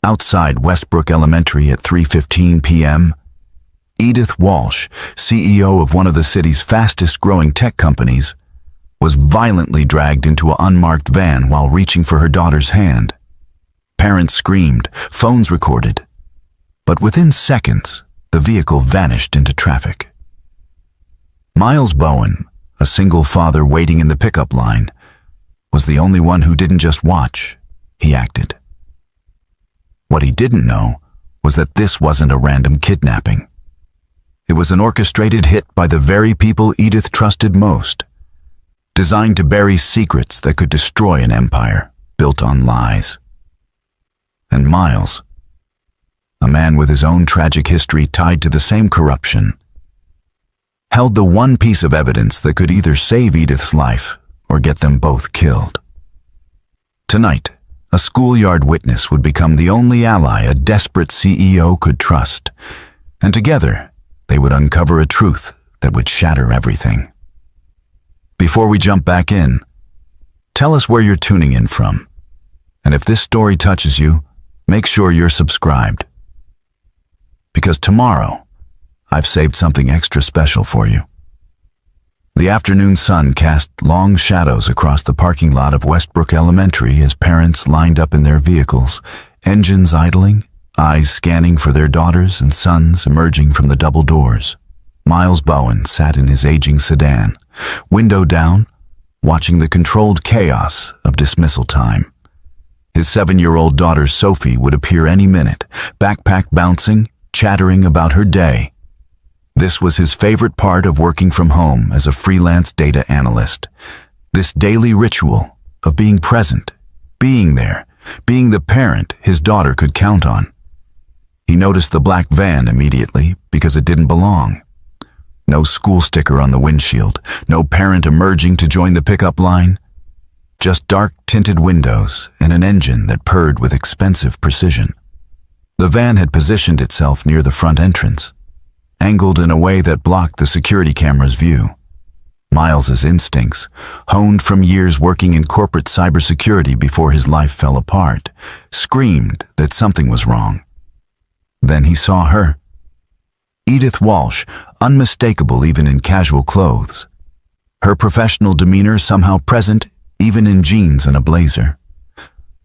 Outside Westbrook Elementary at 3:15 p.m., Edith Walsh, CEO of one of the city's fastest-growing tech companies, was violently dragged into an unmarked van while reaching for her daughter's hand. Parents screamed, phones recorded, but within seconds, the vehicle vanished into traffic. Miles Bowen, a single father waiting in the pickup line, was the only one who didn't just watch, he acted. What he didn't know was that this wasn't a random kidnapping. It was an orchestrated hit by the very people Edith trusted most, designed to bury secrets that could destroy an empire built on lies. And Miles, a man with his own tragic history tied to the same corruption, held the one piece of evidence that could either save Edith's life or get them both killed. Tonight, a schoolyard witness would become the only ally a desperate CEO could trust, and together they would uncover a truth that would shatter everything. Before we jump back in, tell us where you're tuning in from, and if this story touches you, make sure you're subscribed. Because tomorrow, I've saved something extra special for you. The afternoon sun cast long shadows across the parking lot of Westbrook Elementary as parents lined up in their vehicles, engines idling, eyes scanning for their daughters and sons emerging from the double doors. Miles Bowen sat in his aging sedan, window down, watching the controlled chaos of dismissal time. His 7-year-old daughter Sophie would appear any minute, backpack bouncing, chattering about her day. This was his favorite part of working from home as a freelance data analyst. This daily ritual of being present, being there, being the parent his daughter could count on. He noticed the black van immediately because it didn't belong. No school sticker on the windshield, no parent emerging to join the pickup line. Just dark tinted windows and an engine that purred with expensive precision. The van had positioned itself near the front entrance, angled in a way that blocked the security camera's view. Miles's instincts, honed from years working in corporate cybersecurity before his life fell apart, screamed that something was wrong. Then he saw her. Edith Walsh, unmistakable even in casual clothes. Her professional demeanor somehow present even in jeans and a blazer.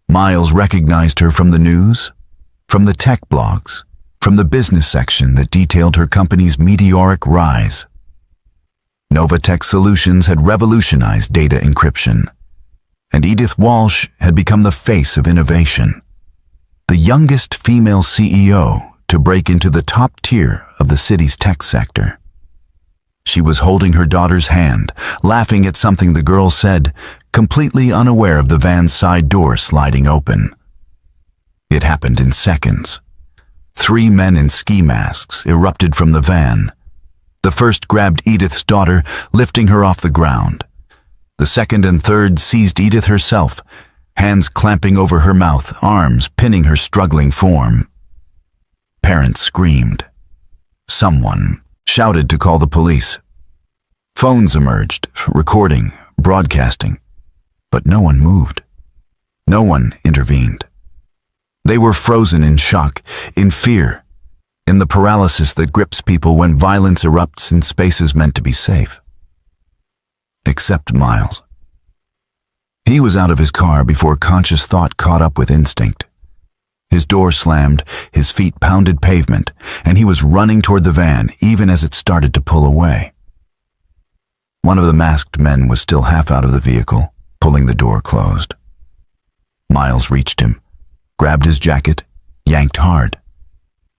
Miles recognized her from the news, from the tech blogs, from the business section that detailed her company's meteoric rise. Novatech Solutions had revolutionized data encryption, and Edith Walsh had become the face of innovation, the youngest female CEO to break into the top tier of the city's tech sector. She was holding her daughter's hand, laughing at something the girl said, completely unaware of the van's side door sliding open. It happened in seconds. 3 men in ski masks erupted from the van. The first grabbed Edith's daughter, lifting her off the ground. The second and third seized Edith herself, hands clamping over her mouth, arms pinning her struggling form. Parents screamed. Someone shouted to call the police. Phones emerged, recording, broadcasting, but no one moved. No one intervened. They were frozen in shock, in fear, in the paralysis that grips people when violence erupts in spaces meant to be safe. Except Miles. He was out of his car before conscious thought caught up with instinct. His door slammed, his feet pounded pavement, and he was running toward the van even as it started to pull away. One of the masked men was still half out of the vehicle, pulling the door closed. Miles reached him, grabbed his jacket, yanked hard.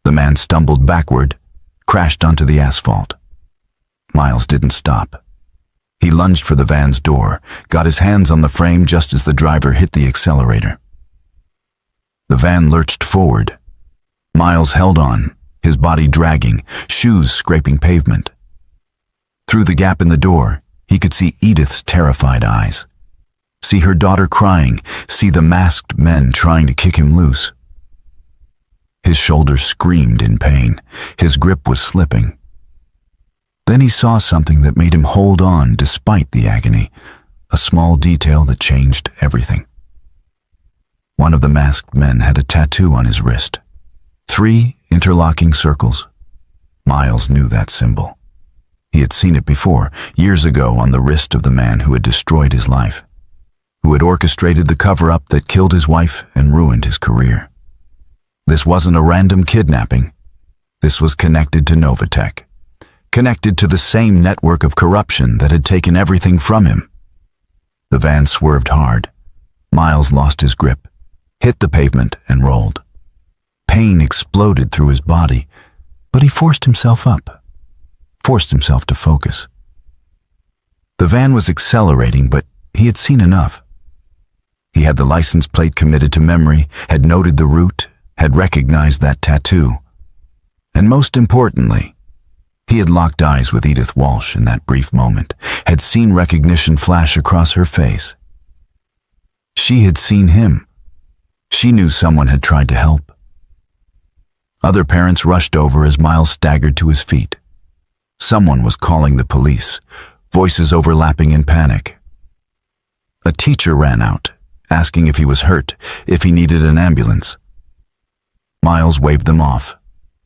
The man stumbled backward, crashed onto the asphalt. Miles didn't stop. He lunged for the van's door, got his hands on the frame just as the driver hit the accelerator. The van lurched forward. Miles held on, his body dragging, shoes scraping pavement. Through the gap in the door, he could see Edith's terrified eyes. See her daughter crying, see the masked men trying to kick him loose. His shoulder screamed in pain. His grip was slipping. Then he saw something that made him hold on despite the agony, a small detail that changed everything. One of the masked men had a tattoo on his wrist. 3 interlocking circles. Miles knew that symbol. He had seen it before, years ago, on the wrist of the man who had destroyed his life, who had orchestrated the cover-up that killed his wife and ruined his career. This wasn't a random kidnapping. This was connected to Novatech, connected to the same network of corruption that had taken everything from him. The van swerved hard. Miles lost his grip, hit the pavement, and rolled. Pain exploded through his body, but he forced himself up, forced himself to focus. The van was accelerating, but he had seen enough. He had the license plate committed to memory, had noted the route, had recognized that tattoo. And most importantly, he had locked eyes with Edith Walsh in that brief moment, had seen recognition flash across her face. She had seen him. She knew someone had tried to help. Other parents rushed over as Miles staggered to his feet. Someone was calling the police, voices overlapping in panic. A teacher ran out, asking if he was hurt, if he needed an ambulance. Miles waved them off,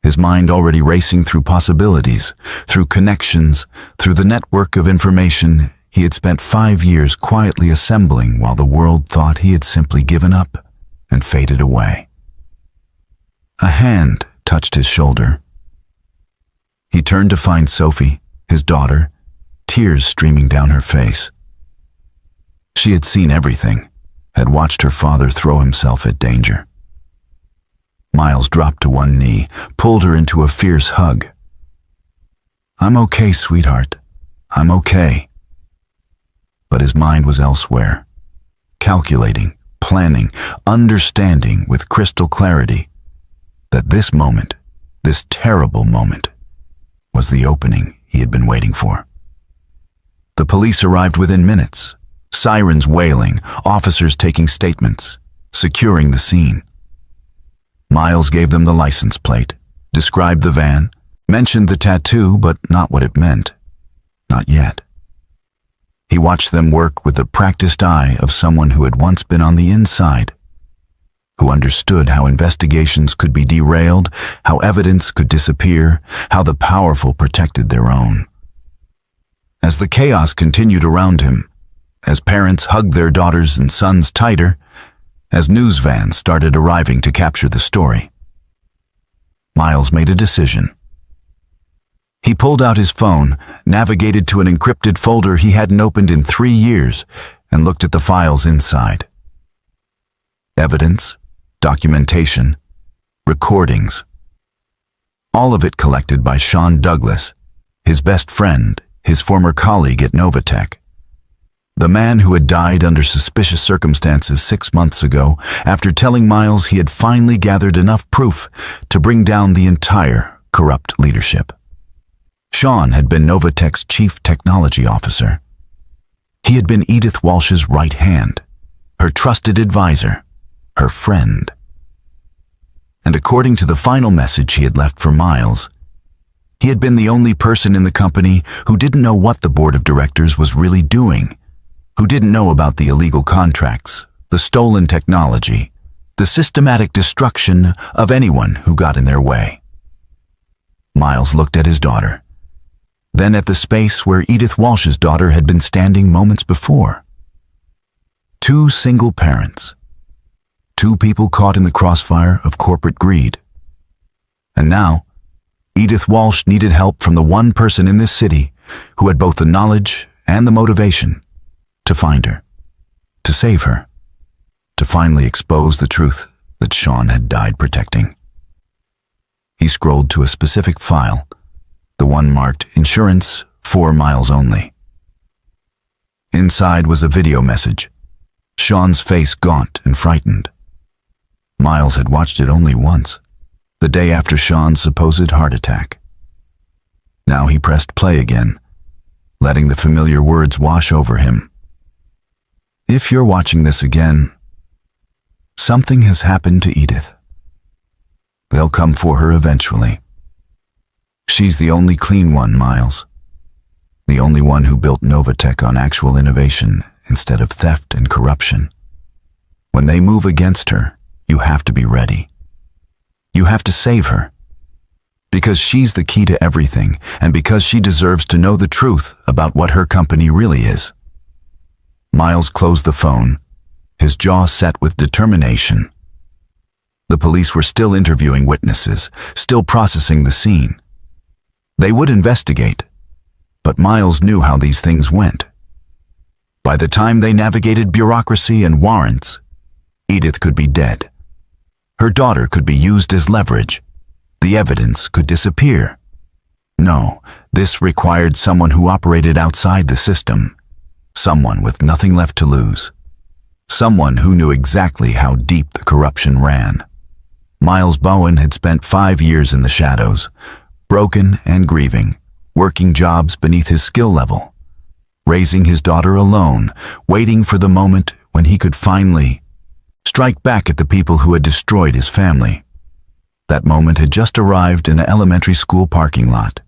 his mind already racing through possibilities, through connections, through the network of information he had spent 5 years quietly assembling while the world thought he had simply given up and faded away. A hand touched his shoulder. He turned to find Sophie, his daughter, tears streaming down her face. She had seen everything, had watched her father throw himself at danger. Miles dropped to one knee, pulled her into a fierce hug. "I'm okay, sweetheart. I'm okay." But his mind was elsewhere, calculating, planning, understanding with crystal clarity that this moment, this terrible moment, was the opening he had been waiting for. The police arrived within minutes, sirens wailing, officers taking statements, securing the scene. Miles gave them the license plate, described the van, mentioned the tattoo, but not what it meant. Not yet. He watched them work with the practiced eye of someone who had once been on the inside, who understood how investigations could be derailed, how evidence could disappear, how the powerful protected their own. As the chaos continued around him, as parents hugged their daughters and sons tighter, as news vans started arriving to capture the story, Miles made a decision. He pulled out his phone, navigated to an encrypted folder he hadn't opened in 3 years, and looked at the files inside. Evidence, documentation, recordings. All of it collected by Sean Douglas, his best friend, his former colleague at Novatech. The man who had died under suspicious circumstances 6 months ago after telling Miles he had finally gathered enough proof to bring down the entire corrupt leadership. Sean had been Novatech's chief technology officer. He had been Edith Walsh's right hand, her trusted advisor, her friend. And according to the final message he had left for Miles, he had been the only person in the company who didn't know what the board of directors was really doing, who didn't know about the illegal contracts, the stolen technology, the systematic destruction of anyone who got in their way. Miles looked at his daughter, then at the space where Edith Walsh's daughter had been standing moments before. 2 single parents, 2 people caught in the crossfire of corporate greed. And now, Edith Walsh needed help from the one person in this city who had both the knowledge and the motivation to find her, to save her, to finally expose the truth that Sean had died protecting. He scrolled to a specific file, the one marked Insurance 4 miles only. Inside was a video message, Sean's face gaunt and frightened. Miles had watched it only once, the day after Sean's supposed heart attack. Now he pressed play again, letting the familiar words wash over him. If you're watching this again, something has happened to Edith. They'll come for her eventually. She's the only clean one, Miles. The only one who built Novatech on actual innovation instead of theft and corruption. When they move against her, you have to be ready. You have to save her. Because she's the key to everything, and because she deserves to know the truth about what her company really is. Miles closed the phone, his jaw set with determination. The police were still interviewing witnesses, still processing the scene. They would investigate, but Miles knew how these things went. By the time they navigated bureaucracy and warrants, Edith could be dead. Her daughter could be used as leverage. The evidence could disappear. No, this required someone who operated outside the system, someone with nothing left to lose, someone who knew exactly how deep the corruption ran. Miles Bowen had spent 5 years in the shadows, broken and grieving, working jobs beneath his skill level, raising his daughter alone, waiting for the moment when he could finally strike back at the people who had destroyed his family. That moment had just arrived in an elementary school parking lot,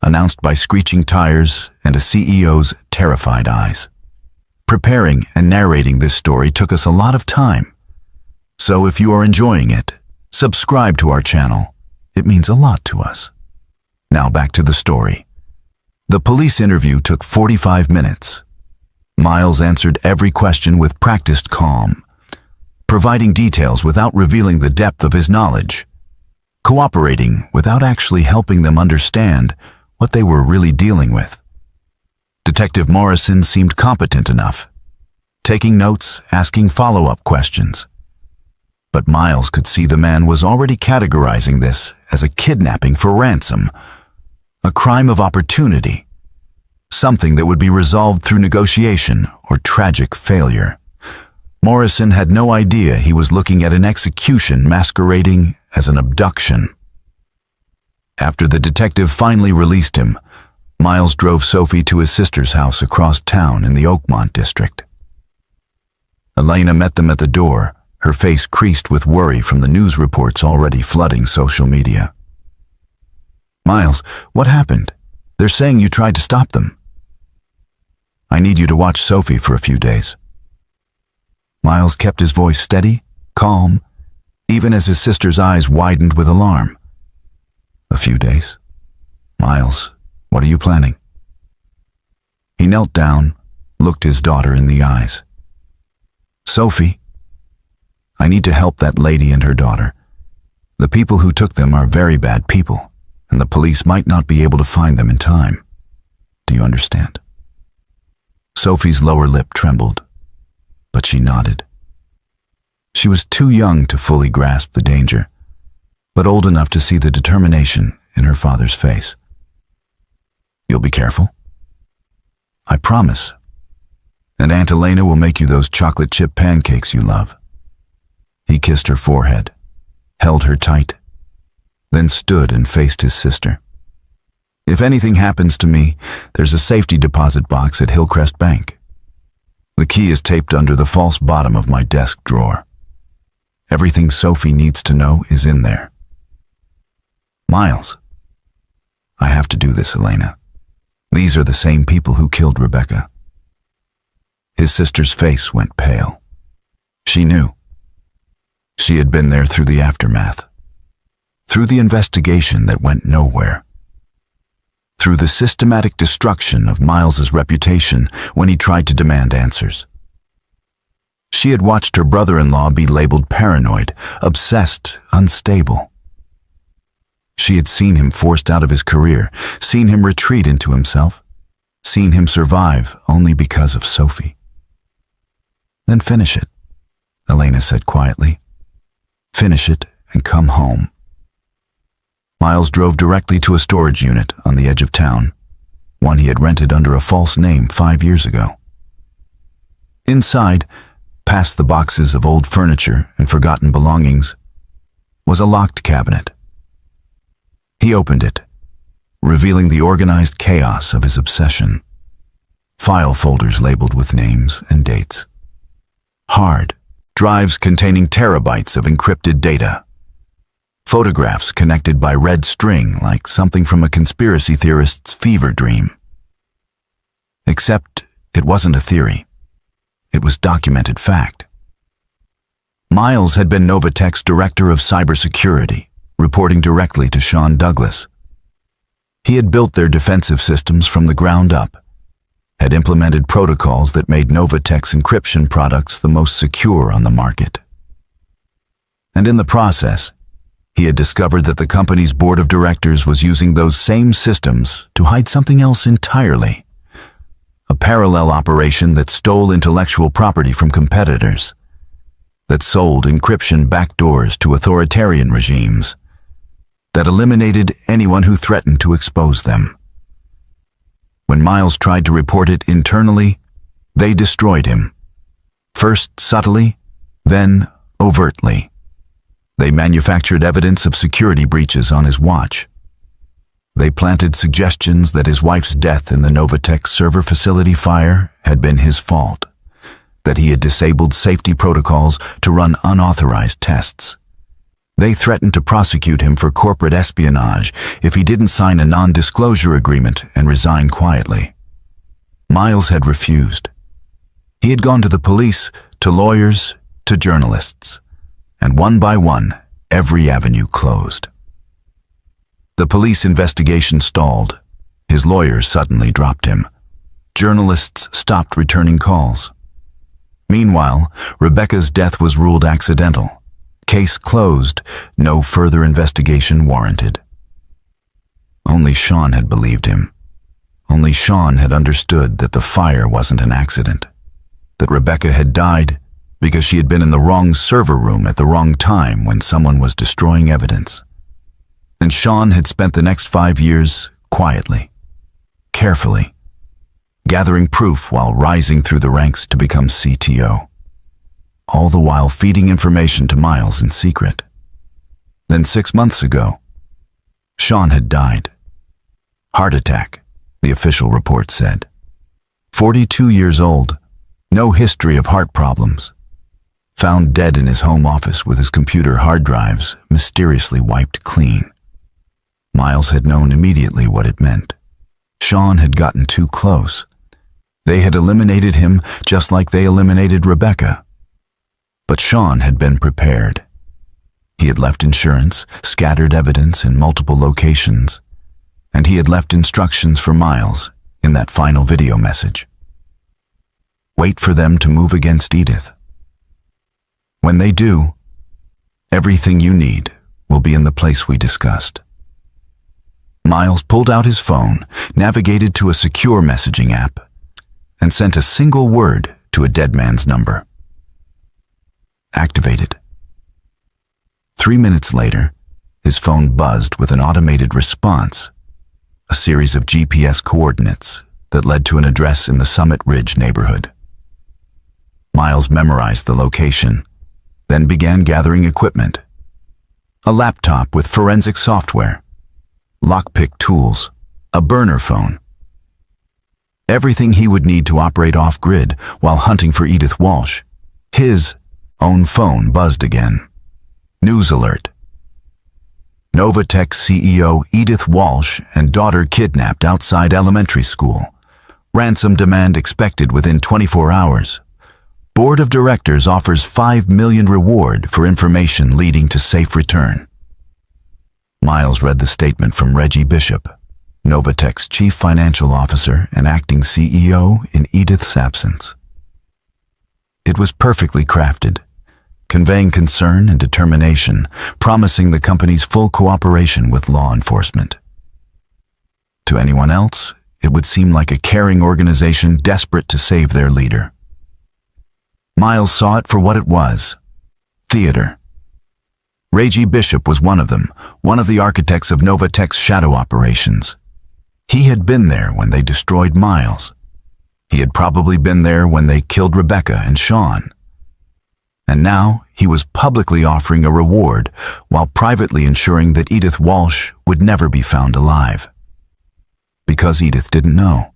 announced by screeching tires and a CEO's terrified eyes. Preparing and narrating this story took us a lot of time. So if you are enjoying it, subscribe to our channel. It means a lot to us. Now back to the story. The police interview took 45 minutes. Miles answered every question with practiced calm, providing details without revealing the depth of his knowledge, cooperating without actually helping them understand what they were really dealing with. Detective Morrison seemed competent enough, taking notes, asking follow-up questions. But Miles could see the man was already categorizing this as a kidnapping for ransom, a crime of opportunity, something that would be resolved through negotiation or tragic failure. Morrison had no idea he was looking at an execution masquerading as an abduction. After the detective finally released him, Miles drove Sophie to his sister's house across town in the Oakmont district. Elena met them at the door, her face creased with worry from the news reports already flooding social media. "Miles, what happened? They're saying you tried to stop them." "I need you to watch Sophie for a few days." Miles kept his voice steady, calm, even as his sister's eyes widened with alarm. "A few days? Miles, what are you planning?" He knelt down, looked his daughter in the eyes. "Sophie, I need to help that lady and her daughter. The people who took them are very bad people, and the police might not be able to find them in time. Do you understand?" Sophie's lower lip trembled, but she nodded. She was too young to fully grasp the danger, but old enough to see the determination in her father's face. "You'll be careful?" "I promise. And Aunt Elena will make you those chocolate chip pancakes you love." He kissed her forehead, held her tight, then stood and faced his sister. "If anything happens to me, there's a safety deposit box at Hillcrest Bank. The key is taped under the false bottom of my desk drawer. Everything Sophie needs to know is in there." "Miles, I have to do this, Elena. These are the same people who killed Rebecca." His sister's face went pale. She knew. She had been there through the aftermath, through the investigation that went nowhere, through the systematic destruction of Miles's reputation when he tried to demand answers. She had watched her brother-in-law be labeled paranoid, obsessed, unstable. She had seen him forced out of his career, seen him retreat into himself, seen him survive only because of Sophie. "Then finish it," Elena said quietly. "Finish it and come home." Miles drove directly to a storage unit on the edge of town, one he had rented under a false name 5 years ago. Inside, past the boxes of old furniture and forgotten belongings, was a locked cabinet. He opened it, revealing the organized chaos of his obsession. File folders labeled with names and dates. Hard drives containing terabytes of encrypted data. Photographs connected by red string like something from a conspiracy theorist's fever dream. Except it wasn't a theory. It was documented fact. Miles had been Novatech's director of cybersecurity, reporting directly to Sean Douglas. He had built their defensive systems from the ground up, had implemented protocols that made Novatech's encryption products the most secure on the market. And in the process, he had discovered that the company's board of directors was using those same systems to hide something else entirely. A parallel operation that stole intellectual property from competitors, that sold encryption backdoors to authoritarian regimes, that eliminated anyone who threatened to expose them. When Miles tried to report it internally, they destroyed him. First subtly, then overtly. They manufactured evidence of security breaches on his watch. They planted suggestions that his wife's death in the Novatech server facility fire had been his fault, that he had disabled safety protocols to run unauthorized tests. They threatened to prosecute him for corporate espionage if he didn't sign a non-disclosure agreement and resign quietly. Miles had refused. He had gone to the police, to lawyers, to journalists, and one by one, every avenue closed. The police investigation stalled. His lawyers suddenly dropped him. Journalists stopped returning calls. Meanwhile, Rebecca's death was ruled accidental. Case closed, no further investigation warranted. Only Sean had believed him. Only Sean had understood that the fire wasn't an accident, that Rebecca had died because she had been in the wrong server room at the wrong time when someone was destroying evidence. And Sean had spent the next 5 years quietly, carefully, gathering proof while rising through the ranks to become CTO. All the while feeding information to Miles in secret. Then 6 months ago, Sean had died. Heart attack, the official report said. 42 years old, no history of heart problems. Found dead in his home office with his computer hard drives mysteriously wiped clean. Miles had known immediately what it meant. Sean had gotten too close. They had eliminated him just like they eliminated Rebecca. But Sean had been prepared. He had left insurance, scattered evidence in multiple locations, and he had left instructions for Miles in that final video message. Wait for them to move against Edith. When they do, everything you need will be in the place we discussed. Miles pulled out his phone, navigated to a secure messaging app, and sent a single word to a dead man's number. Activated. 3 minutes later, his phone buzzed with an automated response, a series of GPS coordinates that led to an address in the Summit Ridge neighborhood. Miles memorized the location, then began gathering equipment. A laptop with forensic software, lockpick tools, a burner phone. Everything he would need to operate off-grid while hunting for Edith Walsh. His own phone buzzed again. News alert. Novatech CEO Edith Walsh and daughter kidnapped outside elementary school. Ransom demand expected within 24 hours. Board of Directors offers $5 million reward for information leading to safe return. Miles read the statement from Reggie Bishop, Novatech's chief financial officer and acting CEO in Edith's absence. It was perfectly crafted, conveying concern and determination, promising the company's full cooperation with law enforcement. To anyone else, it would seem like a caring organization desperate to save their leader. Miles saw it for what it was: theater. Reggie Bishop was one of them, one of the architects of Novatech's shadow operations. He had been there when they destroyed Miles. He had probably been there when they killed Rebecca and Sean. And now he was publicly offering a reward while privately ensuring that Edith Walsh would never be found alive. Because Edith didn't know.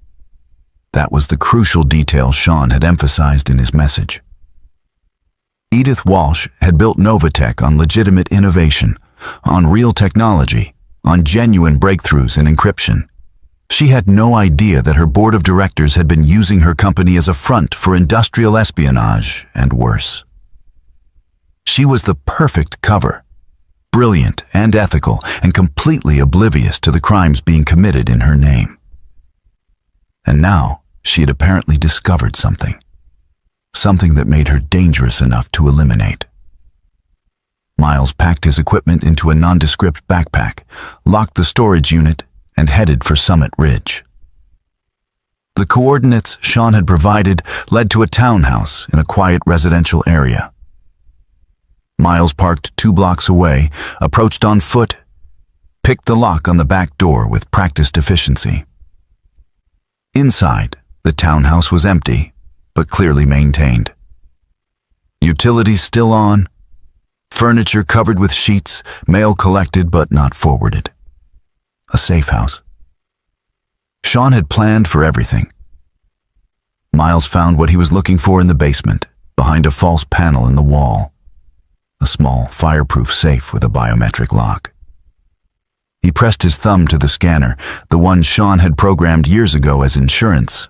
That was the crucial detail Sean had emphasized in his message. Edith Walsh had built Novatech on legitimate innovation, on real technology, on genuine breakthroughs in encryption. She had no idea that her board of directors had been using her company as a front for industrial espionage and worse. She was the perfect cover, brilliant and ethical, and completely oblivious to the crimes being committed in her name. And now she had apparently discovered something that made her dangerous enough to eliminate. Miles packed his equipment into a nondescript backpack, locked the storage unit, and headed for Summit Ridge. The coordinates Sean had provided led to a townhouse in a quiet residential area. Miles parked 2 blocks away, approached on foot, picked the lock on the back door with practiced efficiency. Inside, the townhouse was empty, but clearly maintained. Utilities still on, furniture covered with sheets, mail collected but not forwarded. A safe house. Sean had planned for everything. Miles found what he was looking for in the basement, behind a false panel in the wall. A small, fireproof safe with a biometric lock. He pressed his thumb to the scanner, the one Sean had programmed years ago as insurance,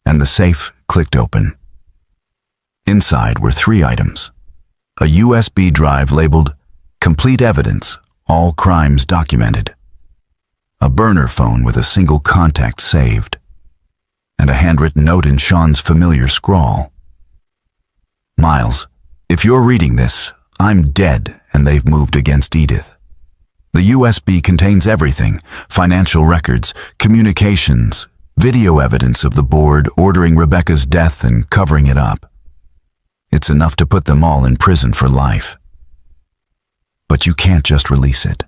and the safe clicked open. Inside were 3 items. A USB drive labeled "Complete Evidence, All Crimes Documented." A burner phone with a single contact saved, and a handwritten note in Sean's familiar scrawl. "Miles, if you're reading this, I'm dead and they've moved against Edith. The USB contains everything: financial records, communications, video evidence of the board ordering Rebecca's death and covering it up. It's enough to put them all in prison for life. But you can't just release it.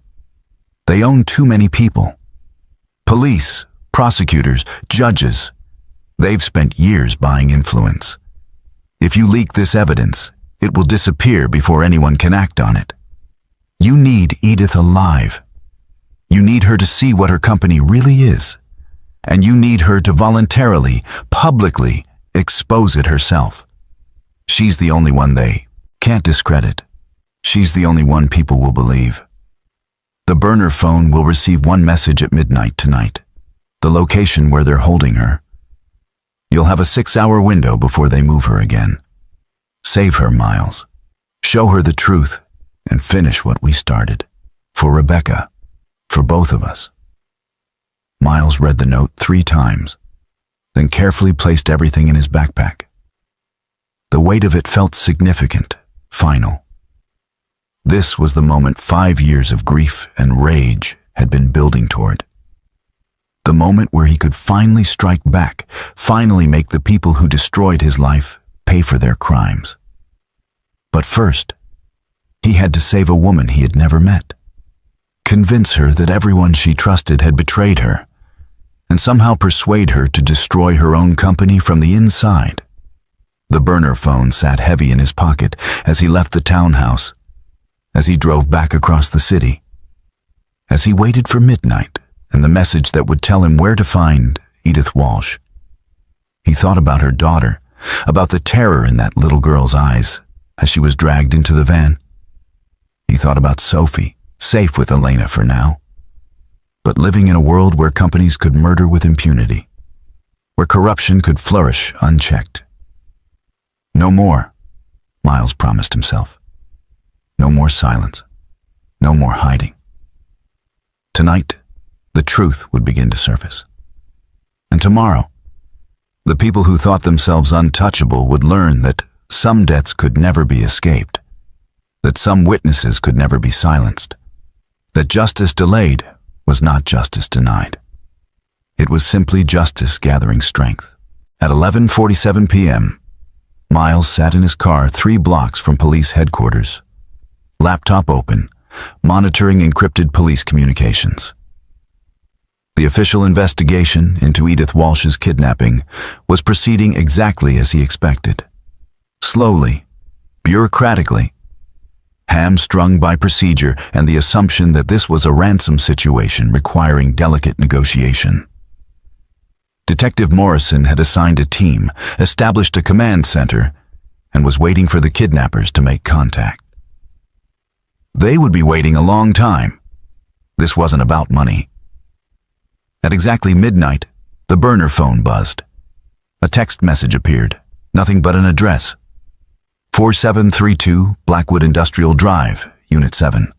They own too many people. Police, prosecutors, judges. They've spent years buying influence. If you leak this evidence, it will disappear before anyone can act on it. You need Edith alive. You need her to see what her company really is. And you need her to voluntarily, publicly expose it herself. She's the only one they can't discredit. She's the only one people will believe. The burner phone will receive 1 message at midnight tonight, the location where they're holding her. You'll have a 6-hour window before they move her again. Save her, Miles. Show her the truth and finish what we started. For Rebecca, for both of us." Miles read the note 3 times, then carefully placed everything in his backpack. The weight of it felt significant, final. This was the moment 5 years of grief and rage had been building toward. The moment where he could finally strike back, finally make the people who destroyed his life pay for their crimes. But first, he had to save a woman he had never met. Convince her that everyone she trusted had betrayed her, and somehow persuade her to destroy her own company from the inside. The burner phone sat heavy in his pocket as he left the townhouse, as he drove back across the city, as he waited for midnight and the message that would tell him where to find Edith Walsh. He thought about her daughter, about the terror in that little girl's eyes as she was dragged into the van. He thought about Sophie, safe with Elena for now, but living in a world where companies could murder with impunity, where corruption could flourish unchecked. No more, Miles promised himself. No more silence. No more hiding. Tonight, the truth would begin to surface. And tomorrow, the people who thought themselves untouchable would learn that some debts could never be escaped, that some witnesses could never be silenced, that justice delayed was not justice denied. It was simply justice gathering strength. At 11:47 p.m., Miles sat in his car 3 blocks from police headquarters, laptop open, monitoring encrypted police communications. The official investigation into Edith Walsh's kidnapping was proceeding exactly as he expected. Slowly, bureaucratically, hamstrung by procedure and the assumption that this was a ransom situation requiring delicate negotiation. Detective Morrison had assigned a team, established a command center, and was waiting for the kidnappers to make contact. They would be waiting a long time. This wasn't about money. At exactly midnight, the burner phone buzzed. A text message appeared, nothing but an address. 4732 Blackwood Industrial Drive, Unit 7.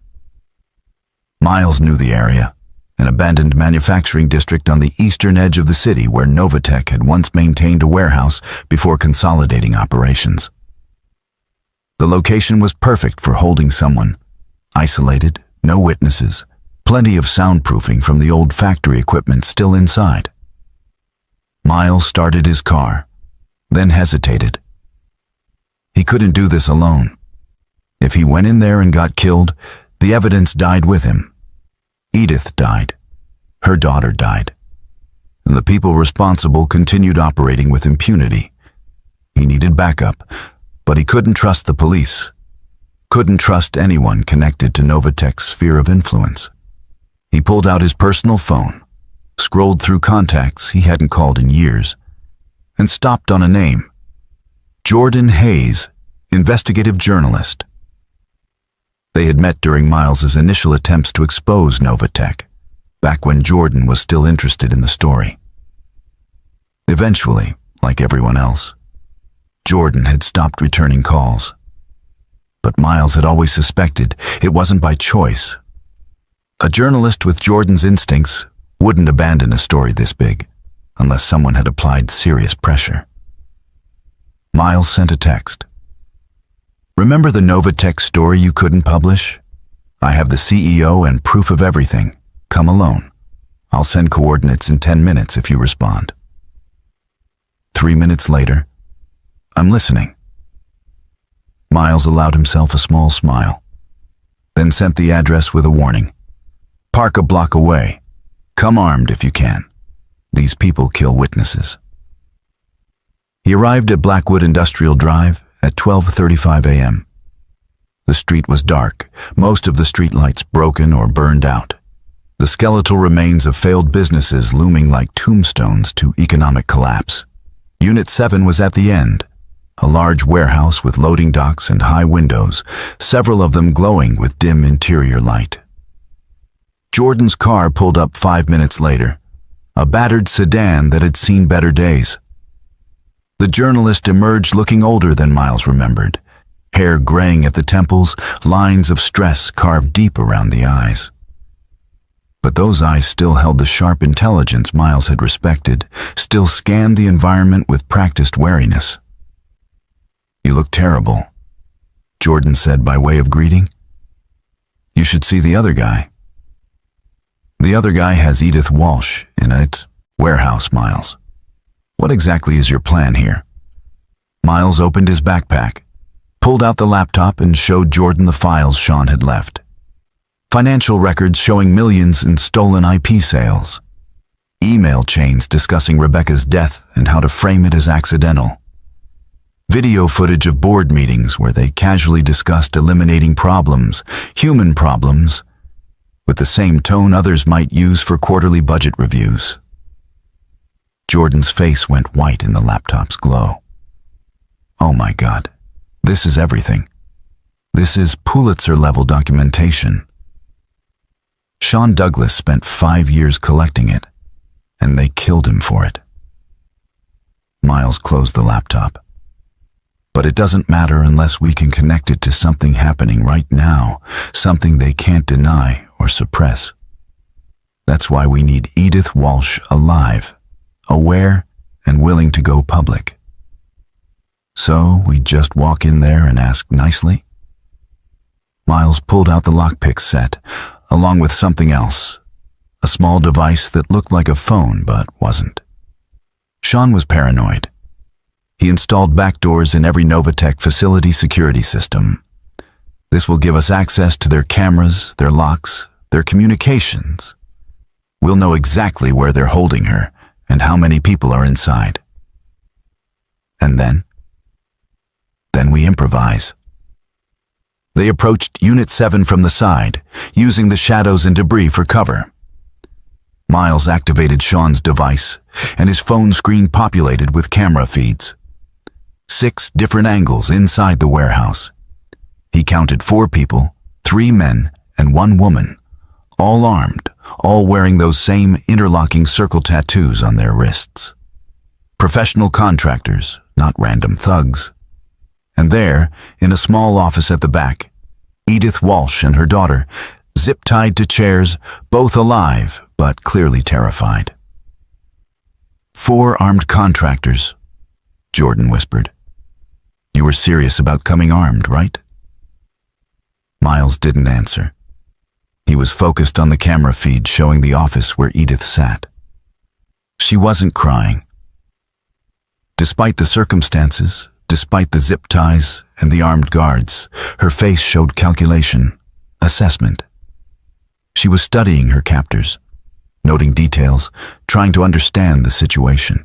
Miles knew the area, an abandoned manufacturing district on the eastern edge of the city where Novatech had once maintained a warehouse before consolidating operations. The location was perfect for holding someone. Isolated, no witnesses, plenty of soundproofing from the old factory equipment still inside. Miles started his car, then hesitated. He couldn't do this alone. If he went in there and got killed, the evidence died with him. Edith died. Her daughter died. And the people responsible continued operating with impunity. He needed backup, but he couldn't trust the police. Couldn't trust anyone connected to Novatech's sphere of influence. He pulled out his personal phone, scrolled through contacts he hadn't called in years, and stopped on a name. Jordan Hayes, investigative journalist. They had met during Miles's initial attempts to expose Novatech, back when Jordan was still interested in the story. Eventually, like everyone else, Jordan had stopped returning calls. But Miles had always suspected it wasn't by choice. A journalist with Jordan's instincts wouldn't abandon a story this big unless someone had applied serious pressure. Miles sent a text. "Remember the Novatech story you couldn't publish? I have the CEO and proof of everything. Come alone. I'll send coordinates in 10 minutes if you respond." 3 minutes later, "I'm listening." Miles allowed himself a small smile, then sent the address with a warning. "Park a block away. Come armed if you can. These people kill witnesses." He arrived at Blackwood Industrial Drive at 12:35 a.m. The street was dark, most of the streetlights broken or burned out. The skeletal remains of failed businesses looming like tombstones to economic collapse. Unit 7 was at the end, a large warehouse with loading docks and high windows, several of them glowing with dim interior light. Jordan's car pulled up 5 minutes later, a battered sedan that had seen better days. The journalist emerged looking older than Miles remembered, hair graying at the temples, lines of stress carved deep around the eyes. But those eyes still held the sharp intelligence Miles had respected, still scanned the environment with practiced wariness. "You look terrible," Jordan said by way of greeting. "You should see the other guy." "The other guy has Edith Walsh in it. Warehouse, Miles. What exactly is your plan here?" Miles opened his backpack, pulled out the laptop and showed Jordan the files Sean had left. Financial records showing millions in stolen IP sales. Email chains discussing Rebecca's death and how to frame it as accidental. Video footage of board meetings where they casually discussed eliminating problems, human problems, with the same tone others might use for quarterly budget reviews. Jordan's face went white in the laptop's glow. "Oh my God, this is everything. This is Pulitzer-level documentation." Sean Douglas spent 5 years collecting it, and they killed him for it. Miles closed the laptop. "But it doesn't matter unless we can connect it to something happening right now, something they can't deny or suppress. That's why we need Edith Walsh alive, aware and willing to go public. So we just walk in there and ask nicely?" Miles pulled out the lockpick set, along with something else, a small device that looked like a phone but wasn't. Sean was paranoid. He installed backdoors in every Novatech facility security system. "This will give us access to their cameras, their locks, their communications. We'll know exactly where they're holding her and how many people are inside. And then we improvise." They approached Unit 7 from the side, using the shadows and debris for cover. Miles activated Sean's device, and his phone screen populated with camera feeds. 6 different angles inside the warehouse. He counted 4 people, 3 men, and 1 woman, all armed, all wearing those same interlocking circle tattoos on their wrists. Professional contractors, not random thugs. And there, in a small office at the back, Edith Walsh and her daughter, zip-tied to chairs, both alive but clearly terrified. 4 armed contractors, Jordan whispered. You were serious about coming armed, right? Miles didn't answer. He was focused on the camera feed showing the office where Edith sat. She wasn't crying. Despite the circumstances, despite the zip ties and the armed guards, her face showed calculation, assessment. She was studying her captors, noting details, trying to understand the situation.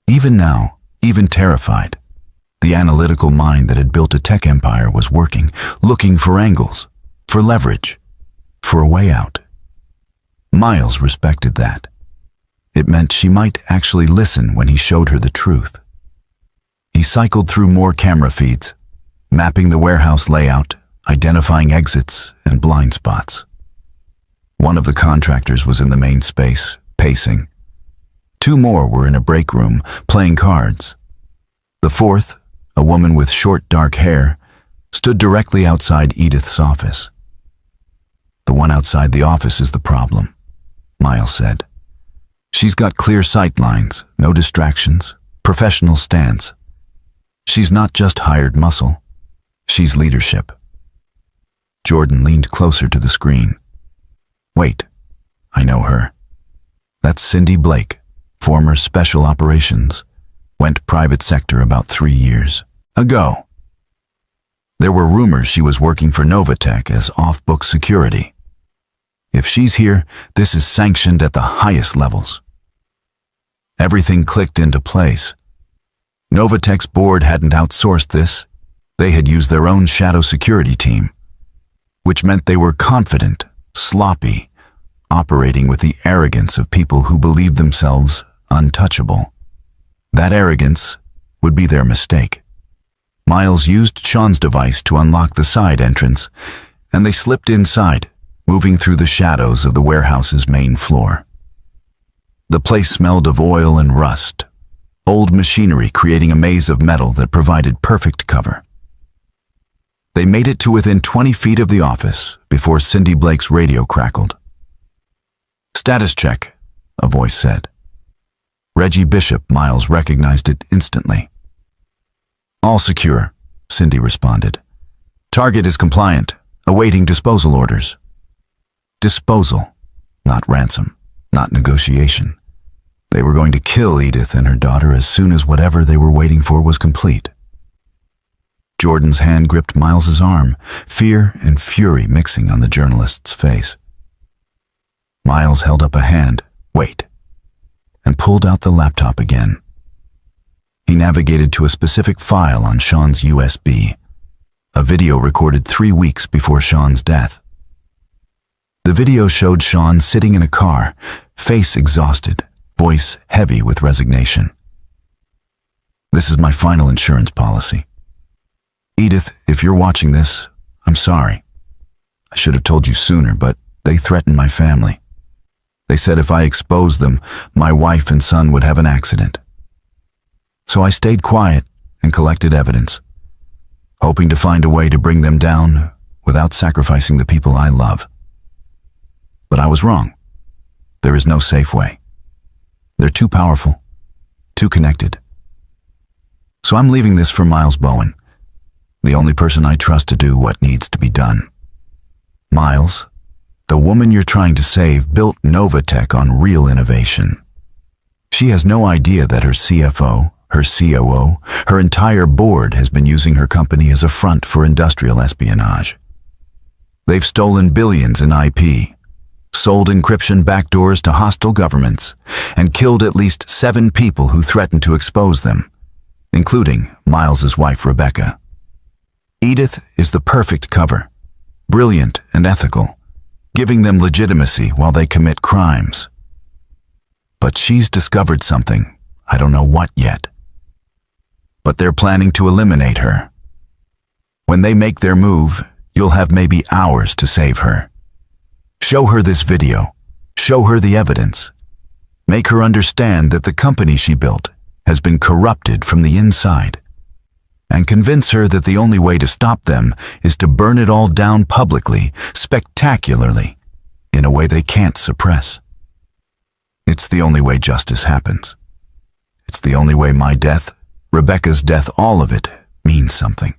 Even now, even terrified, the analytical mind that had built a tech empire was working, looking for angles, for leverage, for a way out. Miles respected that. It meant she might actually listen when he showed her the truth. He cycled through more camera feeds, mapping the warehouse layout, identifying exits and blind spots. One of the contractors was in the main space, pacing. 2 more were in a break room, playing cards. The 4th, a woman with short dark hair, stood directly outside Edith's office. The one outside the office is the problem, Miles said. She's got clear sight lines, no distractions, professional stance. She's not just hired muscle. She's leadership. Jordan leaned closer to the screen. Wait, I know her. That's Cindy Blake, former Special Operations. Went private sector about 3 years ago. There were rumors she was working for Novatech as off-book security. If she's here, this is sanctioned at the highest levels. Everything clicked into place. Novatech's board hadn't outsourced this. They had used their own shadow security team, which meant they were confident, sloppy, operating with the arrogance of people who believed themselves untouchable. That arrogance would be their mistake. Miles used Sean's device to unlock the side entrance, and they slipped inside, moving through the shadows of the warehouse's main floor. The place smelled of oil and rust, old machinery creating a maze of metal that provided perfect cover. They made it to within 20 feet of the office before Cindy Blake's radio crackled. Status check, a voice said. Reggie Bishop. Miles recognized it instantly. All secure, Cindy responded. Target is compliant, awaiting disposal orders. Disposal, not ransom, not negotiation. They were going to kill Edith and her daughter as soon as whatever they were waiting for was complete. Jordan's hand gripped Miles's arm, fear and fury mixing on the journalist's face. Miles held up a hand, wait, and pulled out the laptop again. He navigated to a specific file on Sean's USB, a video recorded 3 weeks before Sean's death. The video showed Sean sitting in a car, face exhausted, voice heavy with resignation. This is my final insurance policy. Edith, if you're watching this, I'm sorry. I should have told you sooner, but they threatened my family. They said if I exposed them, my wife and son would have an accident. So I stayed quiet and collected evidence, hoping to find a way to bring them down without sacrificing the people I love. But I was wrong. There is no safe way. They're too powerful, too connected. So I'm leaving this for Miles Bowen, the only person I trust to do what needs to be done. Miles, the woman you're trying to save built Novatech on real innovation. She has no idea that her CFO, her COO, her entire board has been using her company as a front for industrial espionage. They've stolen billions in IP, sold encryption backdoors to hostile governments, and killed at least 7 people who threatened to expose them, including Miles's wife, Rebecca. Edith is the perfect cover, brilliant and ethical, giving them legitimacy while they commit crimes. But she's discovered something, I don't know what yet. But they're planning to eliminate her. When they make their move, you'll have maybe hours to save her. Show her this video. Show her the evidence. Make her understand that the company she built has been corrupted from the inside. and convince her that the only way to stop them is to burn it all down publicly, spectacularly, in a way they can't suppress. It's the only way justice happens. It's the only way my death, Rebecca's death, all of it, means something.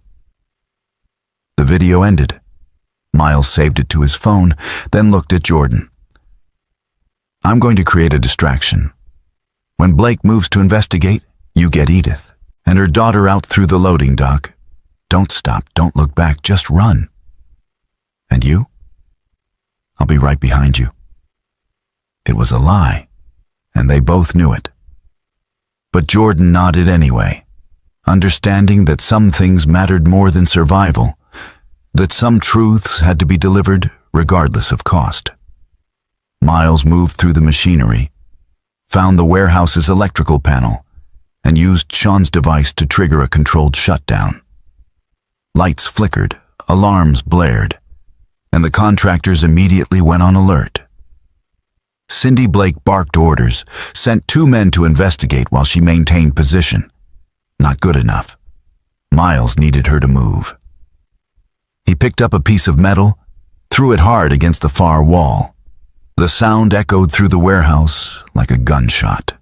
The video ended. Miles saved it to his phone, then looked at Jordan. I'm going to create a distraction. When Blake moves to investigate, you get Edith and her daughter out through the loading dock. Don't stop, don't look back, just run. And you? I'll be right behind you. It was a lie, and they both knew it. But Jordan nodded anyway, understanding that some things mattered more than survival, that some truths had to be delivered regardless of cost. Miles moved through the machinery, found the warehouse's electrical panel, and used Sean's device to trigger a controlled shutdown. Lights flickered, alarms blared, and the contractors immediately went on alert. Cindy Blake barked orders, sent 2 men to investigate while she maintained position. Not good enough. Miles needed her to move. He picked up a piece of metal, threw it hard against the far wall. The sound echoed through the warehouse like a gunshot.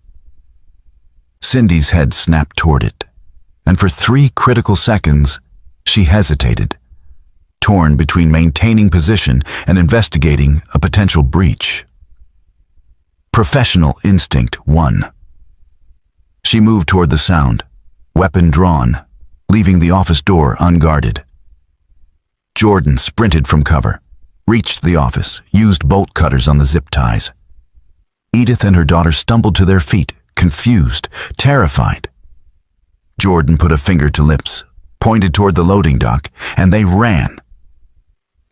Cindy's head snapped toward it, and for 3 critical seconds, she hesitated, torn between maintaining position and investigating a potential breach. Professional instinct won. She moved toward the sound, weapon drawn, leaving the office door unguarded. Jordan sprinted from cover, reached the office, used bolt cutters on the zip ties. Edith and her daughter stumbled to their feet, confused, terrified. Jordan put a finger to lips, pointed toward the loading dock, and they ran.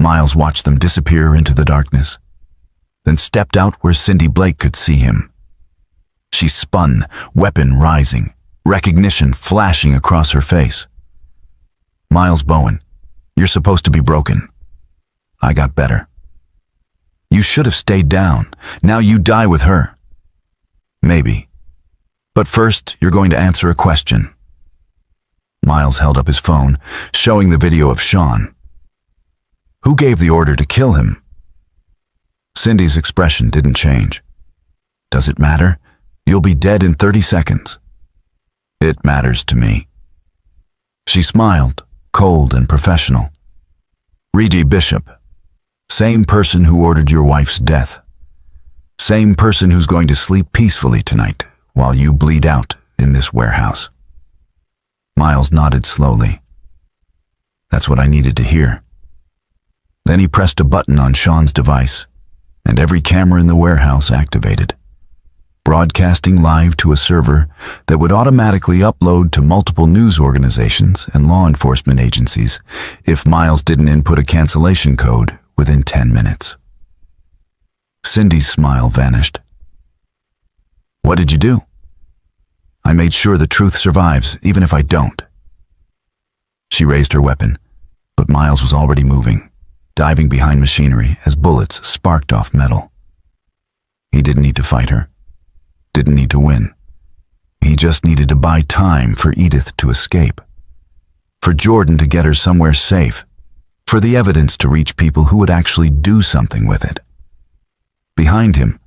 Miles watched them disappear into the darkness, then stepped out where Cindy Blake could see him. She spun, weapon rising, recognition flashing across her face. Miles Bowen, you're supposed to be broken. I got better. You should have stayed down. Now you die with her. Maybe. But first, you're going to answer a question. Miles held up his phone, showing the video of Sean. Who gave the order to kill him? Cindy's expression didn't change. Does it matter? You'll be dead in 30 seconds. It matters to me. She smiled, cold and professional. Reggie Bishop. Same person who ordered your wife's death. Same person who's going to sleep peacefully tonight while you bleed out in this warehouse. Miles nodded slowly. That's what I needed to hear. Then he pressed a button on Sean's device, and every camera in the warehouse activated, broadcasting live to a server that would automatically upload to multiple news organizations and law enforcement agencies if Miles didn't input a cancellation code within 10 minutes. Cindy's smile vanished. What did you do? I made sure the truth survives, even if I don't. She raised her weapon, but Miles was already moving, diving behind machinery as bullets sparked off metal. He didn't need to fight her, didn't need to win. He just needed to buy time for Edith to escape, for Jordan to get her somewhere safe, for the evidence to reach people who would actually do something with it. Behind him,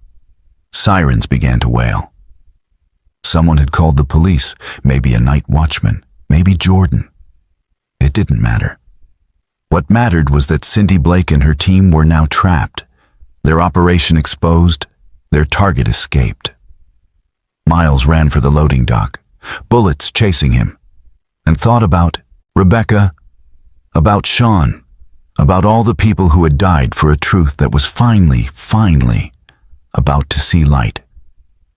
sirens began to wail. Someone had called the police, maybe a night watchman, maybe Jordan. It didn't matter. What mattered was that Cindy Blake and her team were now trapped, their operation exposed, their target escaped. Miles ran for the loading dock, bullets chasing him, and thought about Rebecca, about Sean, about all the people who had died for a truth that was finally about to see light.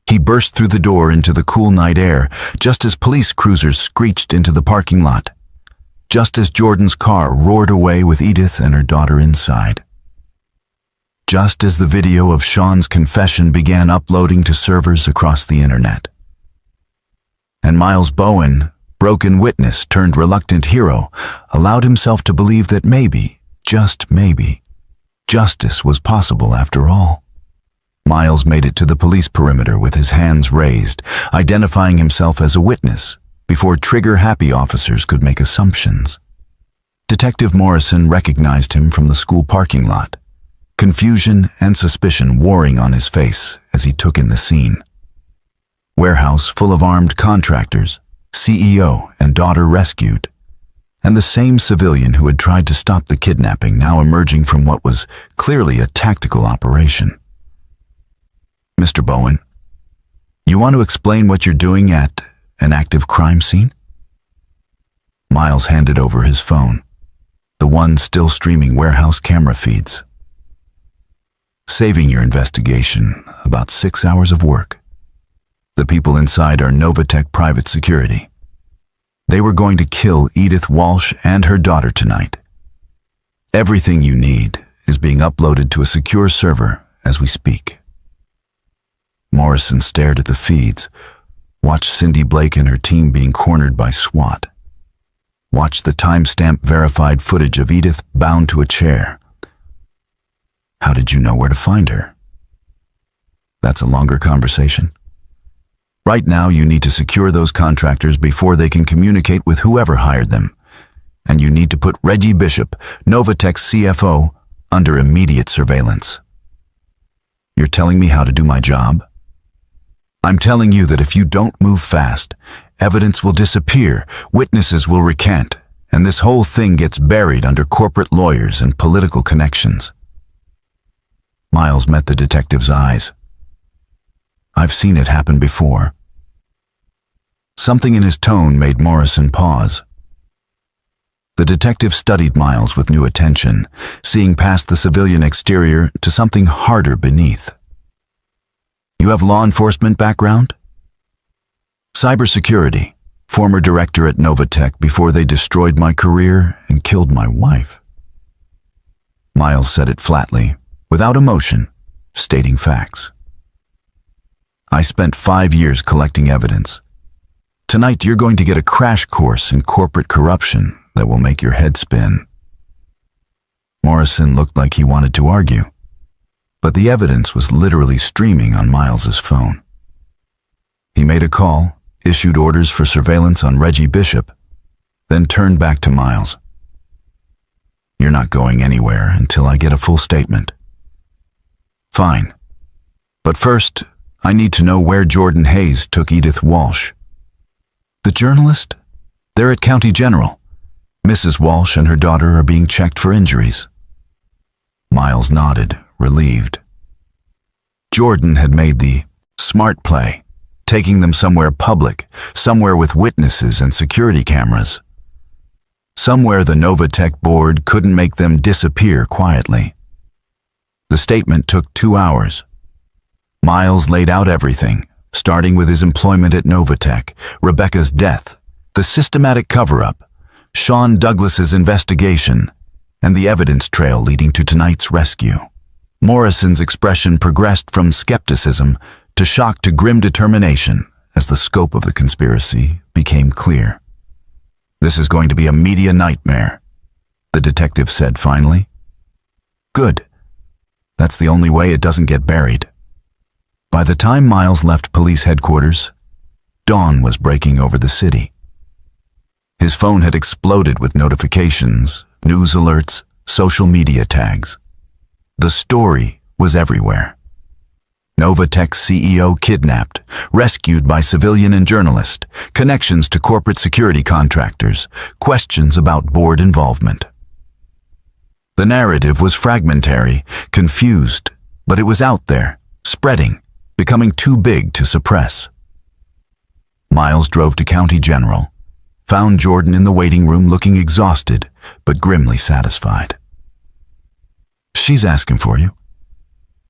He burst through the door into the cool night air, just as police cruisers screeched into the parking lot, just as Jordan's car roared away with Edith and her daughter inside. Just as the video of Sean's confession began uploading to servers across the internet. And Miles Bowen, broken witness turned reluctant hero, allowed himself to believe that maybe, just maybe, justice was possible after all. Miles made it to the police perimeter with his hands raised, identifying himself as a witness, before trigger-happy officers could make assumptions. Detective Morrison recognized him from the school parking lot, confusion and suspicion warring on his face as he took in the scene. Warehouse full of armed contractors, CEO and daughter rescued, and the same civilian who had tried to stop the kidnapping now emerging from what was clearly a tactical operation. "Mr. Bowen, you want to explain what you're doing at an active crime scene?" Miles handed over his phone, the one still streaming warehouse camera feeds. "Saving your investigation about 6 hours of work. The people inside are Novatech Private Security. They were going to kill Edith Walsh and her daughter tonight. Everything you need is being uploaded to a secure server as we speak." Morrison stared at the feeds, watched Cindy Blake and her team being cornered by SWAT, watched the timestamp verified footage of Edith bound to a chair. "How did you know where to find her?" "That's a longer conversation. Right now, you need to secure those contractors before they can communicate with whoever hired them. And you need to put Reggie Bishop, Novatech's CFO, under immediate surveillance." "You're telling me how to do my job?" "I'm telling you that if you don't move fast, evidence will disappear, witnesses will recant, and this whole thing gets buried under corporate lawyers and political connections." Miles met the detective's eyes. "I've seen it happen before." Something in his tone made Morrison pause. The detective studied Miles with new attention, seeing past the civilian exterior to something harder beneath. "You have law enforcement background?" "Cybersecurity, former director at Novatech before they destroyed my career and killed my wife." Miles said it flatly, without emotion, stating facts. "I spent 5 years collecting evidence. Tonight you're going to get a crash course in corporate corruption that will make your head spin." Morrison looked like he wanted to argue, but the evidence was literally streaming on Miles's phone. He made a call, issued orders for surveillance on Reggie Bishop, then turned back to Miles. "You're not going anywhere until I get a full statement." "Fine. But first, I need to know where Jordan Hayes took Edith Walsh." "The journalist? They're at County General. Mrs. Walsh and her daughter are being checked for injuries." Miles nodded, relieved. Jordan had made the smart play, taking them somewhere public, somewhere with witnesses and security cameras. Somewhere the Novatech board couldn't make them disappear quietly. The statement took 2 hours. Miles laid out everything, starting with his employment at Novatech, Rebecca's death, the systematic cover-up, Sean Douglas's investigation, and the evidence trail leading to tonight's rescue. Morrison's expression progressed from skepticism to shock to grim determination as the scope of the conspiracy became clear. "This is going to be a media nightmare," the detective said finally. "Good. That's the only way it doesn't get buried." By the time Miles left police headquarters, dawn was breaking over the city. His phone had exploded with notifications, news alerts, social media tags. The story was everywhere. Novatech CEO kidnapped, rescued by civilian and journalist, connections to corporate security contractors, questions about board involvement. The narrative was fragmentary, confused, but it was out there, spreading, becoming too big to suppress. Miles drove to County General, found Jordan in the waiting room looking exhausted but grimly satisfied. "She's asking for you.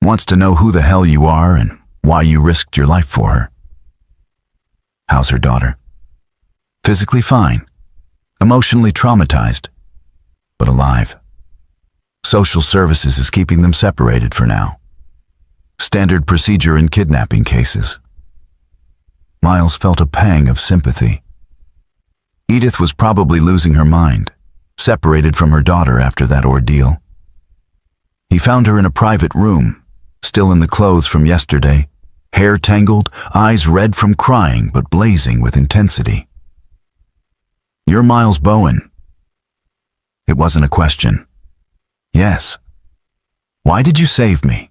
Wants to know who the hell you are and why you risked your life for her." "How's her daughter?" "Physically fine, emotionally traumatized, but alive. Social services is keeping them separated for now. Standard procedure in kidnapping cases." Miles felt a pang of sympathy. Edith was probably losing her mind, separated from her daughter after that ordeal. He found her in a private room, still in the clothes from yesterday, hair tangled, eyes red from crying but blazing with intensity. "You're Miles Bowen." It wasn't a question. "Yes." "Why did you save me?"